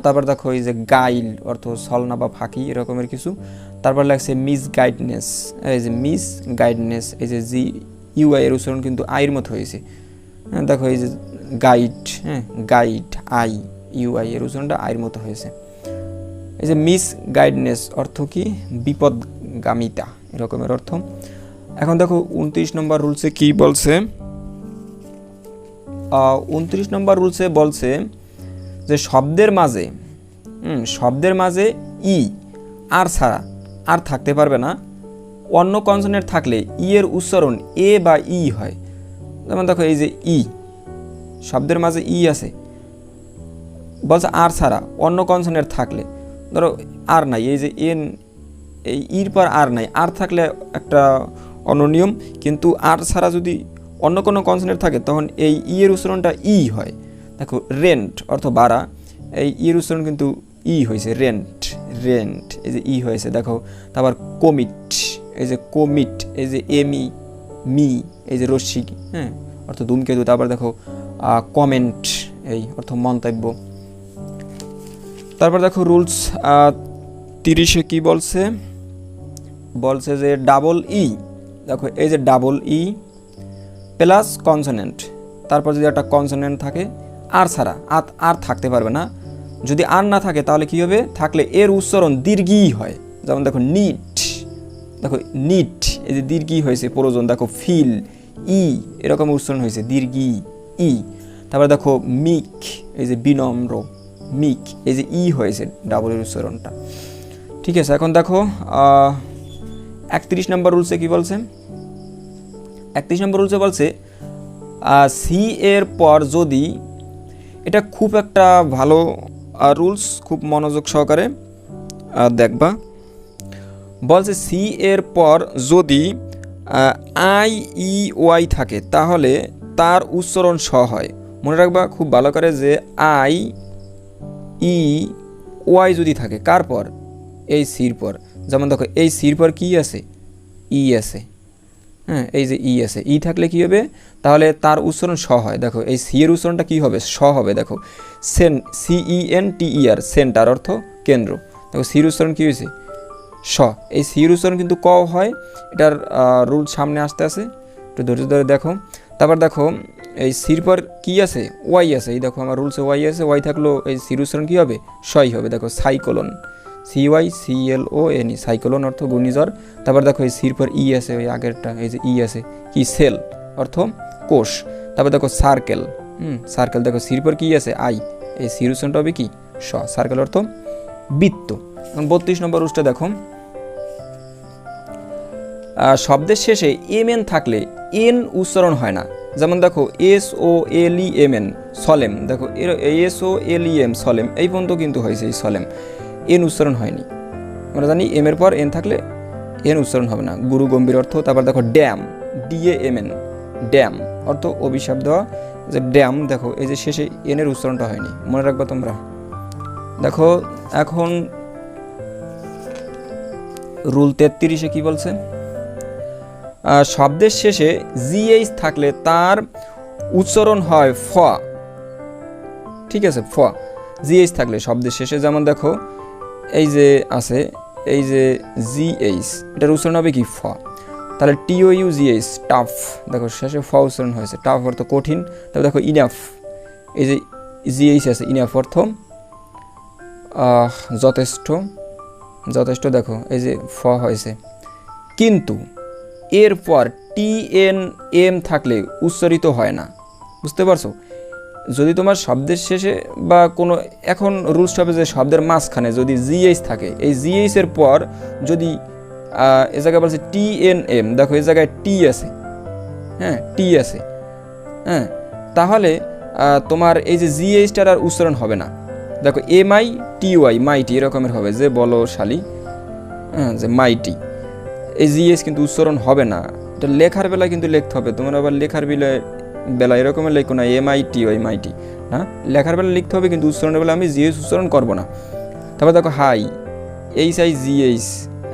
তারপর দেখো এই যে গাইল অর্থ ছলনা বা ফাঁকি এরকমের কিছু। তারপর লাগছে মিসগাইডনেস, এই যে মিসগাইডনেস, এই যে জি ইউআই এর উচ্চারণ কিন্তু আইয়ের মতো হয়েছে। হ্যাঁ দেখো এই যে গাইড, হ্যাঁ গাইড আই, ইউআই এর উচ্চারণটা আইয়ের মতো হয়েছে। এই যে মিসগাইডনেস অর্থ কি? বিপদগামিতা এরকমের অর্থ। এখন দেখো 29 নম্বর রুলসে কি বলছে। 29 নম্বর রুলসে বলছে যে শব্দের মাঝে ই আর ছাড়া আর থাকতে পারবে না। অন্য কনসোনেন্ট থাকলে ই এর উচ্চারণ এ বা ই হয়। যেমন দেখো এই যে ই, শব্দের মাঝে ই আছে, বলছে আর ছাড়া অন্য কনসোনেন্ট থাকলে, ধরো আর নাই, এই যে এন, এই ইর পর আর নাই, আর থাকলে একটা অন্য নিয়ম, কিন্তু আর ছাড়া যদি অন্য কোনো কনসোনেন্ট থাকে তখন এই ই এর উচ্চারণটা ই হয়। দেখো রেন্ট অর্থ বাড়া, এই ই এর উচ্চারণ কিন্তু ই হয়েছে, রেন্ট, এই যে ই হয়েছে। দেখো তারপর কমিট, এই যে কমিট, এই যে এমি মি, এই যে রশ্মি, হ্যাঁ অর্থ ধূমকেতু। তারপর দেখো কমেন্ট, এই অর্থ মন্তব্য। তারপর দেখো রুলস 30-এ কি বলছে যে ডাবল ই, দেখো এই যে ডাবল ই প্লাস কনসোনেন্ট, তারপর যদি একটা কনসোনেন্ট থাকে আর ছাড়া, আর থাকতে পারবে না। যদি আর না থাকে তাহলে কি হবে? থাকলে এর উচ্চারণ দীর্ঘই হয়। যেমন দেখো নিট, দেখো নিট, এই যে দীর্ঘই হয়েছে প্রয়োজন। দেখো ফিল, ই এরকম উচ্চারণ হয়েছে দীর্ঘই ই। তারপর দেখো মিক, এই যে বিনম্র, মিক, এই যে ই হয়েছে ডাবলের উচ্চারণটা। ঠিক আছে, এখন দেখো 31 নম্বর রুলসে কি বলছে। 31 নম্বর রুলসে বলছে সি এর পর যদি, এটা খুব একটা ভালো রুলস, খুব মনোযোগ সহকারে দেখবা। বলছে সি এর পর যদি আই ই ওয়াই থাকে তাহলে তার উচ্চারণ স হয়। মনে রাখবা খুব ভালো করে যে আই ই ওয়াই যদি থাকে কার পর? এই সির পর। যেমন দেখো এই সির পর কি আছে? ই আছে, হ্যাঁ এই যে ই আছে, ই থাকলে কি হবে? তাহলে তার উচ্চারণ স হয়। দেখো এই সি এর উচ্চারণটা কি হবে? স হবে। দেখো CENTER, সেন্টার অর্থ কেন্দ্র। দেখো সির উচ্চারণ কি হয়েছে? স। এই সির উচ্চারণ কিন্তু ক হয়। এটার রুল সামনে আসতে আছে, একটু ধৈর্য ধরে দেখো। তারপর দেখো এই সির পর কি আছে? ওয়াই আছে। এই দেখো আমার রুলসে ওয়াই আছে, ওয়াই থাকলেও এই সির উচ্চারণ কী হবে? সই হবে। দেখো সাইক্লোন, CYCLON, সাইক্লোন অর্থ ঘূর্ণিঝড়। তারপর দেখো এই সির পর ই আছে, ওই আগেরটা এই যে ই আছে, কি সেল অর্থ কোষ। তারপর দেখো সার্কেল, সার্কেল, দেখো সির পর কি আছে? আই, এই সির উচ্চারণটা হবে কি? স। সার্কেল অর্থ বৃত্ত। এখন 32 নম্বর রুলসটা দেখো। শব্দের শেষে এমএন থাকলে এন উচ্চারণ হয় না। যেমন দেখো SOLEMN, সলেম, দেখো SOLEM সলেম, এই পর্যন্ত কিন্তু হয়েছে এই সলেম, এন উচ্চারণ হয়নি। আমরা জানি এম এর পর এন থাকলে এন উচ্চারণ হবে না, গুরু গম্ভীর অর্থ। তারপর দেখো ড্যাম, DAMN, ড্যাম অর্থ অভিশাপ দেওয়া, যে ড্যাম, দেখো এই যে শেষে এনের উচ্চারণটা হয়নি, মনে রাখবা তোমরা। দেখো এখন রুল 33-এ কি বলছে। শব্দের শেষে GH থাকলে তার উচ্চারণ হয় ফ। ঠিক আছে, ফ। GH থাকলে শব্দের শেষে, যেমন দেখো এই যে আছে, এই যে GH, এটার উচ্চারণ হবে কি? ফ। তাহলে TOUGH, টাফ, দেখো শেষে ফ উচ্চারণ হয়েছে, টাফ অর্থ কঠিন। তারপর দেখো ইনাফ, এই যে GH আছে, ইনাফ অর্থ যথেষ্ট, দেখো এই যে ফ হয়েছে। কিন্তু এরপর TNM থাকলে উচ্চারিত হয় না। বুঝতে পারছো? যদি তোমার শব্দের শেষে বা কোনো, এখন রুলস হবে যে শব্দের মাঝখানে যদি GH থাকে, এই GH এর পর যদি এ জায়গায় বলছে TNM, দেখো এই জায়গায় টি আছে, হ্যাঁ টি আছে, হ্যাঁ তাহলে তোমার এই যে GHটার আর উচ্চারণ হবে না। দেখো MITY, মাইটি এরকমের হবে, যে বলশালী, হ্যাঁ যে মাইটি, এই GH কিন্তু উচ্চারণ হবে না। এটা লেখার বেলায় কিন্তু লিখতে হবে, তোমার আবার লেখার বেলা এরকমের লেখো না MITY, মাইটি, হ্যাঁ লেখার বেলা লিখতে হবে, কিন্তু উচ্চারণের বেলা আমি GH উচ্চারণ করবো না। তারপর দেখো হাই, HIGH,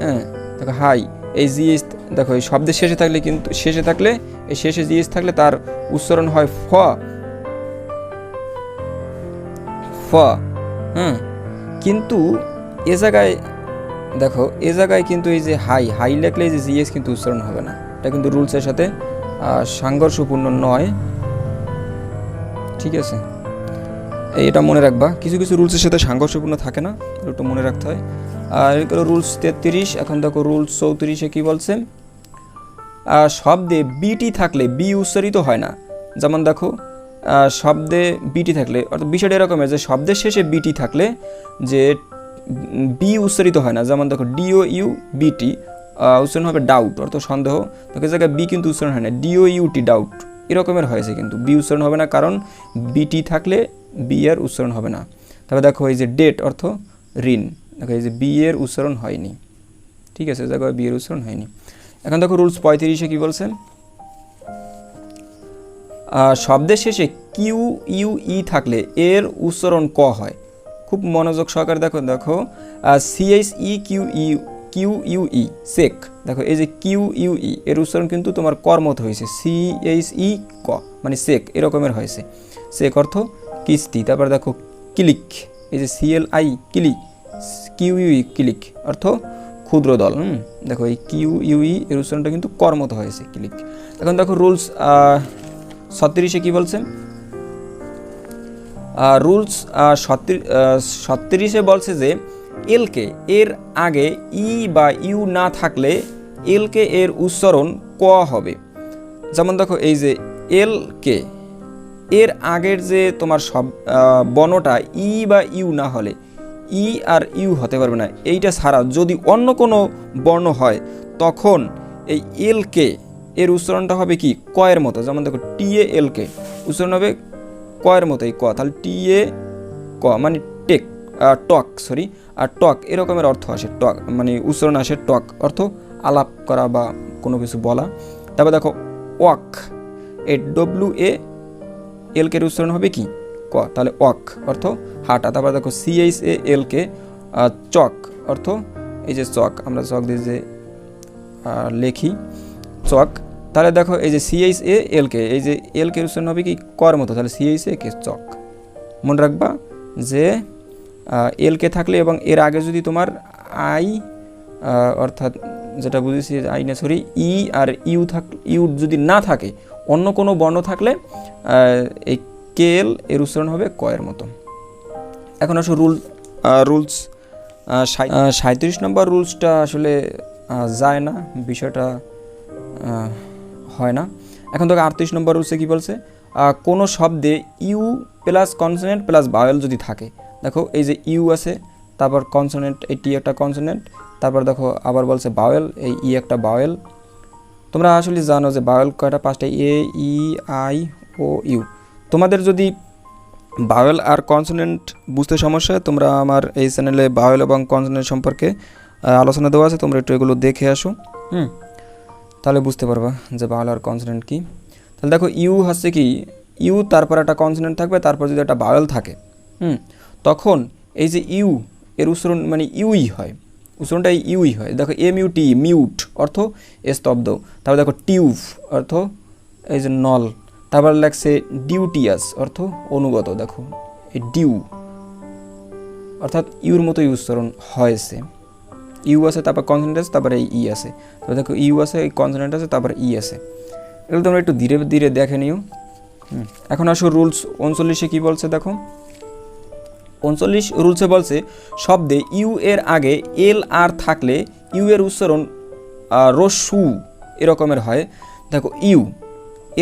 হ্যাঁ দেখো হাই, এই GH, দেখো এই শব্দের শেষে থাকলে, কিন্তু শেষে থাকলে, এই শেষে GH থাকলে তার উচ্চারণ হয় ফ, ফ, হ্যাঁ। কিন্তু এ জায়গায় দেখো এ জায়গায় কিন্তু এই যে হাই লেখলে এই যে জিএস কিন্তু উচ্চারণ হবে না, এটা কিন্তু রুলসের সাথে সাংঘর্ষপূর্ণ নয়, ঠিক আছে? এটা মনে রাখবা, কিছু কিছু রুলসের সাথে সাংঘর্ষপূর্ণ থাকে না, একটু মনে রাখতে হয়। আর এগুলো রুলস 33। এখন দেখো রুলস 34-এ কী বলছে, শব্দে বিটি থাকলে বি উচ্চারিত হয় না। যেমন দেখো শব্দে বিটি থাকলে, অর্থাৎ বিষয়টা এরকমের যে শব্দের শেষে বিটি থাকলে যে বি উচ্চারিত হয় না। যেমন দেখো ডিও ইউ বিটি উচ্চারণ হবে ডাউট, অর্থাৎ সন্দেহ। দেখো এই জায়গায় বি কিন্তু উচ্চারণ হয় না, ডিও ইউটি ডাউট এরকমের হয়েছে, কিন্তু বি উচ্চারণ হবে না, কারণ বিটি থাকলে বি এর উচ্চারণ হবে না। তবে দেখো এই যে ডেট অর্থ ঋণ, দেখো এই যে বি এর উচ্চারণ হয়নি, ঠিক আছে, এই জায়গায় বি এর উচ্চারণ হয়নি। এখন দেখো রুলস 35-এ কী বলছে, শব্দের শেষে কিউ ইউ ই থাকলে এর উচ্চারণ ক হয়। খুব মনোযোগ সহকারে দেখো, দেখো CHE কিউ ইউ ই সেক, দেখো এই যে কিউ ইউ ই এর উচ্চারণ কিন্তু তোমার কর মতো হয়েছে, CHE ক মানে সেক এরকমের হয়েছে। সেক অর্থ কিস্তি। তারপর দেখো ক্লিক, এই যে CLI clique, Q U E clique অর্থ ক্ষুদ্র দল। দেখো এই কিউ ইউ ই এর উচ্চারণটা কিন্তু কর মতো হয়েছে, ক্লিক। এখন দেখো রুলস 36-এ কী বলছে, রুলস 37-এ বলছে যে এলকে এর আগে ই বা ইউ না থাকলে এলকে এর উচ্চারণ ক হবে। যেমন দেখো এই যে এলকে এর আগের যে তোমার সব বর্ণটা ই বা ইউ না হলে ই আর ইউ হতে পারবে না। এইটা ছাড়া যদি অন্য কোনো বর্ণ হয় তখন এই এলকে এর উচ্চারণটা হবে কি কয়ের মতো। যেমন দেখো টিএ এলকে উচ্চারণ হবে কয়ের মতো, এই ক, তাহলে টিএ ক মানে টেক টক, সরি, আর টক এরকমের অর্থ আসে, টক মানে উচ্চারণ আসে টক অর্থ আলাপ করা বা কোনো কিছু বলা। তারপর দেখো ওয়াক, WA এলকের উচ্চারণ হবে কি ক, তাহলে ওয়াক অর্থ হাঁটা। তারপর দেখো CHALK চক অর্থ এই যে চক, আমরা চক দিয়ে যে লেখি চক, তাহলে দেখো এই যে CHALK এই যে এলকের উচ্চারণ হবে কি কর মতো, তাহলে CHAK চক। মনে রাখবা যে এলকে থাকলে এবং এর আগে যদি তোমার আই অর্থাৎ যেটা বুঝেছি আই না সরি ই আর ইউ যদি না থাকে, অন্য কোনো বর্ণ থাকলে এই কেল এর উচ্চারণ হবে কয়ের মতো। এখন আসলে রুলস 37 নম্বর রুলসটা আসলে যায় না, বিষয়টা হয় না। এখন দেখো 38 নম্বর রুলসে কী বলছে, কোনো শব্দে U plus consonant plus vowel যদি থাকে, দেখো এই যে ইউ আছে, তারপর কনসোনেন্ট, এই টি একটা কনসোনেন্ট, তারপর দেখো আবার বলছে ভাওয়েল, এই ই একটা ভাওয়েল। তোমরা আসলে জানো যে ভাওয়েল কয়টা, 5টা, এ ই আই ও ইউ। তোমাদের যদি ভাওয়েল আর কনসোনেন্ট বুঝতে সমস্যা হয়, তোমরা আমার এই চ্যানেলে ভাওয়েল এবং কনসোনেন্ট সম্পর্কে আলোচনা দেওয়া আছে, তোমরা একটু এগুলো দেখে আসো, তাহলে বুঝতে পারবা যে ভাওয়েল আর কনসোনেন্ট কি। তাহলে দেখো ইউ হচ্ছে কি ইউ, তারপর একটা কনসোনেন্ট থাকবে, তারপর যদি একটা ভাওয়েল থাকে তখন এই যে ইউ এর উচ্চারণ মানে ইউই হয়, উচ্চারণটা ইউই হয়। দেখো MUT মিউট অর্থ স্তব্ধ। তারপর দেখো টিউব অর্থ এই যে নল। তারপর লাগছে ডিউটিয়াস অর্থ অনুগত। দেখো এই ডিউ অর্থাৎ ইউর মতোই উচ্চারণ হয়েছে, ইউ আছে তারপর কনসোনেন্ট আছে তারপরে এই ই আছে। তো দেখো ইউ আছে, এই কনসোনেন্ট আছে, তারপরে ই আছে। এগুলো তোমরা একটু ধীরে ধীরে দেখে নিও। এখন আসো রুলস 39-এ কী বলছে, দেখো 39 রুলসে বলছে শব্দে ইউ এর আগে এল আর থাকলে ইউ এর উচ্চারণ রস্যু এরকমের হয়। দেখো ইউ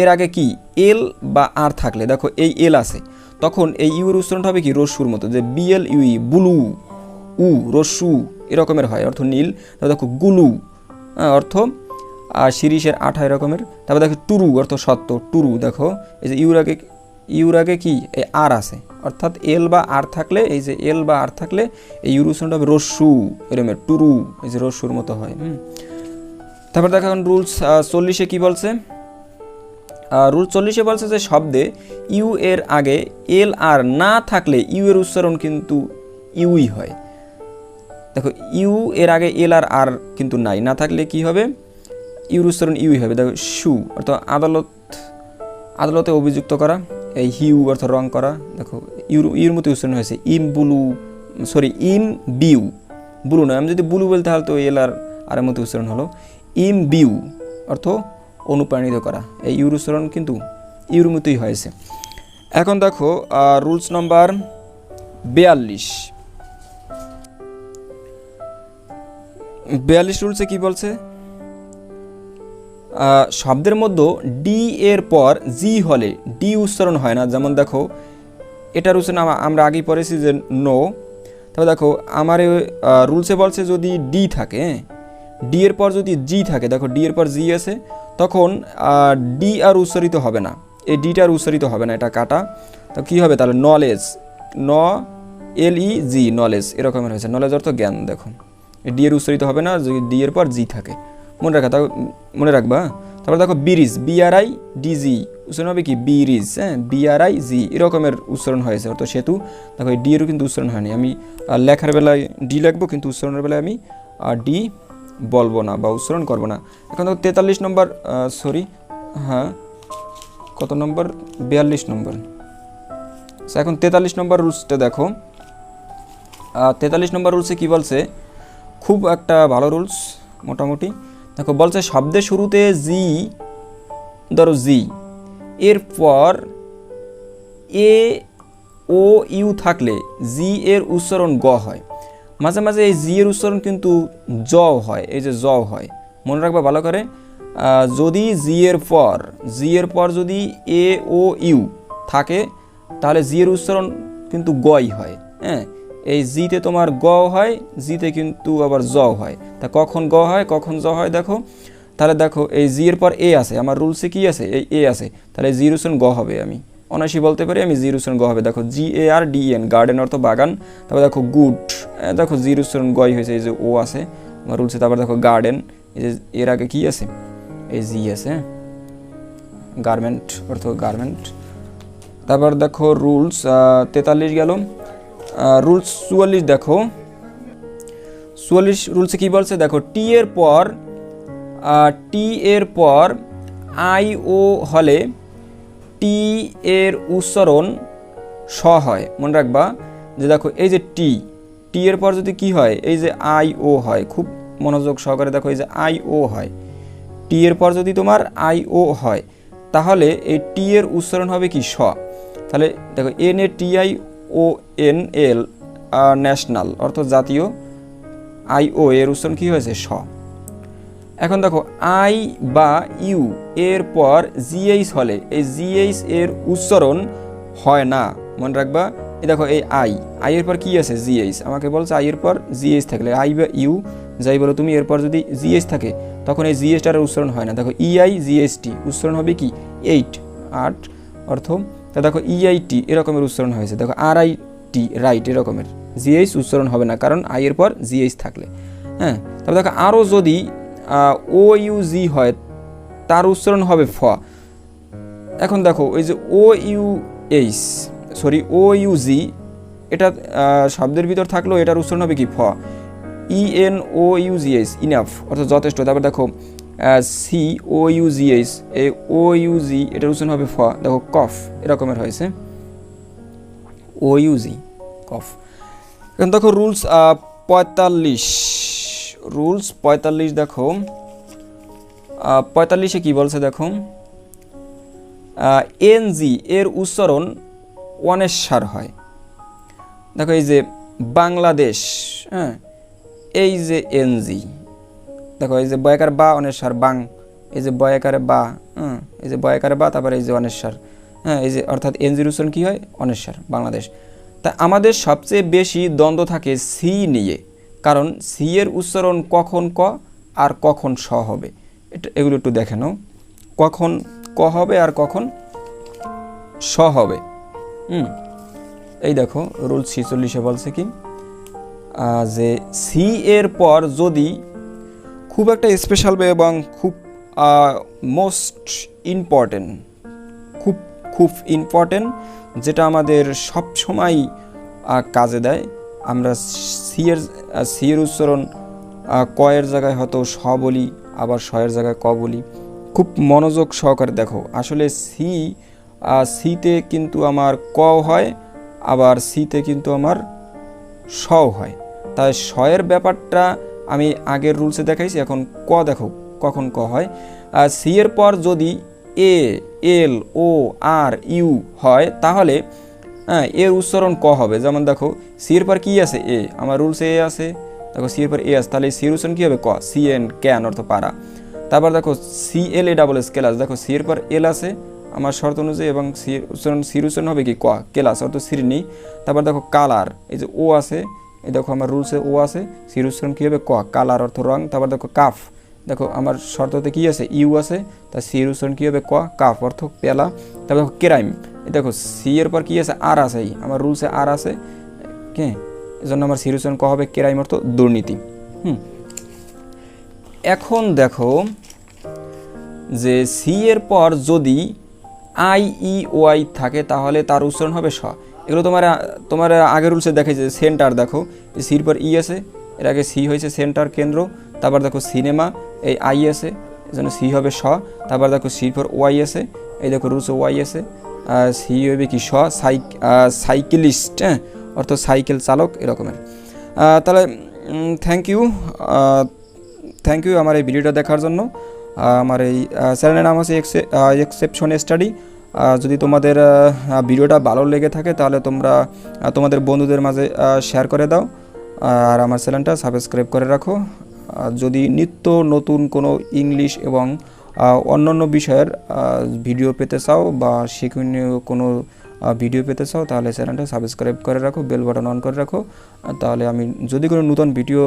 এর আগে কি এল বা আর থাকলে, দেখো এই এল আছে, তখন এই ইউ এর উচ্চারণটা হবে কি রস্যুর মতো, যে BLUE বুলু, উ রস্যু এরকমের হয় অর্থ নীল। তারপর দেখো গুলু অর্থ শিরিষের আঠা এরকমের। তারপর দেখো টুরু অর্থ সত্য, টুরু। দেখো এই যে ইউর আগে কি এই আর আছে, অর্থাৎ এল বা আর থাকলে, এই যে এল বা আর থাকলে এই ইউর উচ্চারণটা হবে রস্যু এরকমের, টুরু এই যে রস্যুর মতো হয়। তারপর দেখো এখন রুলস 40-এ কী বলছে, রুল 40-এ বলছে যে শব্দে ইউ এর আগে এল আর না থাকলে ইউ এর উচ্চারণ কিন্তু ইউই হয়। দেখো ইউ এর আগে এল আর আর কিন্তু নাই, না থাকলে কি হবে ইউর উচ্চারণ ইউই হবে। দেখো শু অর্থ আদালতে অভিযুক্ত করা, এই হিউ অর্থ রং করা। দেখো ইউর মতো উচ্চারণ হয়েছে ইম বুলু, সরি ইম বিউ ব্লু নয়, আমি যদি ব্লু বলতে তাহলে তো এল আর মতো উচ্চারণ হলো। ইমবিউ অর্থ অনুপ্রাণিত করা, এই ইউর উচ্চারণ কিন্তু ইউর মতোই হয়েছে। এখন দেখো রুলস নাম্বার 42 রুলসে কি বলছে, শব্দের মধ্যে ডি এর পর জি হলে ডি উচ্চারণ হয় না। যেমন দেখো এটার উচ্চারণ আমরা আগেই পড়েছি যে নো। তবে দেখো আমার রুলসে বলছে যদি ডি থাকে, ডি এর পর যদি জি থাকে, দেখো ডি এর পর জি আছে, তখন ডি আর উচ্চারিত হবে না, এই ডিটা আর উচ্চারিত হবে না, এটা কাটা। তো কী হবে তাহলে নলেজ, LEG নলেজ এরকমের হয়েছে, নলেজ অর্থ জ্ঞান। দেখো ডি এর উচ্চারিত হবে না যদি ডি এর পর জি থাকে, মনে রাখবা। তারপর দেখো বিরিজ, BRIDG উচ্চারণ হবে কি বিরিজ, হ্যাঁ BRIG এরকমের উচ্চারণ হয়েছে, অর্থ সেতু। দেখো এই ডি এরও কিন্তু উচ্চারণ হয়নি, আমি লেখার বেলায় ডি লিখবো কিন্তু উচ্চারণের বেলায় আমি ডি বলবো না বা উচ্চারণ করবো না। এখন দেখো 43 নম্বর, সরি হ্যাঁ কত নম্বর, 42 নম্বর। এখন 43 নম্বর রুলসটা দেখো, 43 নম্বর রুলসে কি বলছে, খুব একটা ভালো রুলস মোটামুটি। দেখো বলছে শব্দের শুরুতে জি, ধরো জি এরপর AOU থাকলে জি এর উচ্চারণ গ হয়। মাঝে মাঝে এই জি এর উচ্চারণ কিন্তু জ হয়, এই যে জ হয়, মনে রাখবা ভালো করে। যদি জি এর পর যদি AOU থাকে তাহলে জি এর উচ্চারণ কিন্তু গই হয়, হ্যাঁ এই জিতে তোমার গ হয়, জিতে কিন্তু আবার জ হয়। তা কখন গ হয় কখন জ হয় দেখো, তাহলে দেখো এই জি এর পর এ আছে, আমার রুলসে কি আছে, এই এ আছে, তাহলে জি উচ্চারণ গ হবে, আমি অনায়াসই বলতে পারি আমি জি উচ্চারণ গ হবে। দেখো GARDEN গার্ডেন অর্থ বাগান। তারপর দেখো গুড, দেখো জি উচ্চারণ গই হয়েছে, এই যে ও আছে আমার রুলসে। তারপর দেখো গার্ডেন, এই যে এর আগে কি আছে, এই জি আছে, গার্মেন্ট অর্থ গার্মেন্ট। তারপর দেখো রুলস 43 গেল। রুলস 44 দেখো, 44 রুলসে কি বলছে দেখো, টি এর পর IO হলে টি এর উচ্চারণ স হয়, মনে রাখবা। যে দেখো এই যে টি এর পর যদি কি হয়, এই যে IO হয়, খুব মনোযোগ সহকারে দেখো, এই যে IO হয়, টি এর পর যদি তোমার IO হয় তাহলে এই টি এর উচ্চারণ হবে কি স। তাহলে দেখো NATIONL ন্যাশনাল অর্থ জাতীয়, IO এর উচ্চারণ কি হয়েছে স। এখন দেখো আই বা ইউ এর পর GH হলে এই GH এর উচ্চারণ হয় না, মনে রাখবা। এই দেখো এই আই এর পর কি আছে GH, আমাকে বলছে আই এর পর GH থাকলে আই বা ইউ যাই বলো তুমি, এরপর যদি GH থাকে তখন এই GHটার উচ্চারণ হয় না। দেখো EIGHT উচ্চারণ হবে কি 8 অর্থ। তা দেখো EIT এরকমের উচ্চারণ হয়েছে, দেখো RIT রাইট এরকমের, GH উচ্চারণ হবে না কারণ আই এর পর GH থাকলে, হ্যাঁ। তারপর দেখো আরও যদি OUG হয় তার উচ্চারণ হবে ফ। এখন দেখো ওই যে OUG এটা শব্দের ভিতর থাকলেও এটার উচ্চারণ হবে কি ফ। ENOUGH ইনাফ অর্থাৎ যথেষ্ট। তারপর দেখো COUGH এই OUG এটার উচ্চারণ হবে ফ। দেখো কফ এরকমের হয়েছে OUG কফ। এখন দেখো রুলস 45 দেখো 45-এ কি বলছে দেখো, NG এর উচ্চারণ অনেশ্বর হয়। দেখো এই যে বাংলাদেশ, হ্যাঁ এই যে NG, দেখো এই যে বয়াকার বা অনেশ্বর বাং, এই যে বয়াকারে বা, এই যে বয়াকারে বা, তারপরে এই যে অনেশ্বর, হ্যাঁ এই যে অর্থাৎ NGর উচ্চারণ কী হয় অনেশ্বর বাংলাদেশ। তা আমাদের সবচেয়ে বেশি দ্বন্দ্ব থাকে সি নিয়ে, কারণ সি এর উচ্চারণ কখন ক আর কখন স হবে, এগুলো একটু দেখে নাও, কখন ক হবে আর কখন স হবে। এই দেখো রুল 46-এ বলছে কি যে সি এর পর যদি খুব একটা স্পেশাল এবং খুব মোস্ট ইম্পর্টেন্ট, খুব ইম্পর্টেন্ট, যেটা আমাদের সব সময় কাজে দেয়, আমরা সি এর উচ্চারণ ক এর জায়গায় হয়তো স বলি, আবার স এর জায়গায় ক বলি। খুব মনোযোগ সহকারে দেখো, আসলে সিতে কিন্তু আমার ক হয়, আবার সিতে কিন্তু আমার স হয়। তাই শয়ের ব্যাপারটা আমি আগের রুলসে দেখাইছি। এখন ক দেখো কখন ক হয়। সি এর পর যদি এ, এল, ও, আর, ইউ হয় তাহলে এর উচ্চারণ ক হবে। যেমন দেখো সি এর পর কি আছে, এ, আমার রুলসে এ আছে, দেখো সি এর পর এ আছে, তাহলে সি এর উচ্চারণ কী হবে, ক। সি এন, ক্যান অর্থ পারা। তারপর দেখো C L A double S, class, দেখো সি এর পর এল আছে আমার শর্ত অনুযায়ী, এবং সির উচ্চারণ হবে কি, ক, কেলাস অর্থ সিরনি। তারপর দেখো কালার, এই যে ও আছে, এই দেখো আমার রুলসে ও আছে, সির উচ্চারণ কী হবে, ক, কালার অর্থ রং। তারপর দেখো কাফ, দেখো আমার শর্ততে কি আছে, ইউ আছে, তা সির উচ্চারণ কী হবে, ক, কাফ অর্থ পেলা। তারপর দেখো ক্রাইম, এই দেখো সি এর পর কি আছে, আর আছে, আমার রুলসে আর আছে, কে, এই জন্য আমার সির উচ্চারণ ক হবে, ক্রাইম অর্থ দুর্নীতি। এখন দেখো যে সি এর পর যদি আই, ই, ও, আই থাকে তাহলে তার উচ্চারণ হবে স। এগুলো তোমার আগের রুলসে দেখে যে সেন্টার, দেখো সির পর ই আছে, এর আগে সি হয়েছে সেন্টার, কেন্দ্র। তারপর দেখো সিনেমা, এই আই আছে, এই জন্য সি হবে স। তারপর দেখো সির পর ওয়াই আছে, এই দেখো রুলসে ওয়াই আছে, সি হবে কি স। সাইকেলিস্ট, হ্যাঁ, অর্থ সাইকেল চালক, এরকমের। তাহলে থ্যাংক ইউ আমার এই ভিডিওটা দেখার জন্য। আমার এই চ্যানেলের নাম আছে এক্সেপশন স্টাডি। যদি তোমাদের ভিডিওটা ভালো লেগে থাকে তাহলে তোমরা তোমাদের বন্ধুদের মাঝে শেয়ার করে দাও, আর আমার চ্যানেলটা সাবস্ক্রাইব করে রাখো। যদি নিত্য নতুন কোনো ইংলিশ এবং অন্যান্য বিষয়ের ভিডিও পেতে চাও বা শিক্ষণীয় কোনো ভিডিও পেতে চাও তাহলে চ্যানেলটা সাবস্ক্রাইব করে রাখো, বেল বাটন অন করে রাখো। তাহলে আমি যদি কোনো নতুন ভিডিও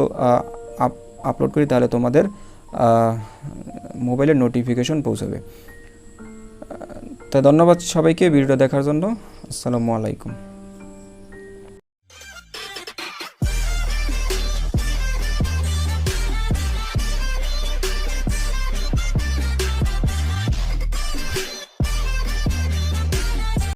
আপলোড করি তাহলে তোমাদের মোবাইলে নোটিফিকেশন পৌঁছাবে। তাই ধন্যবাদ সবাইকে ভিডিওটা দেখার জন্য। আসসালামু আলাইকুম।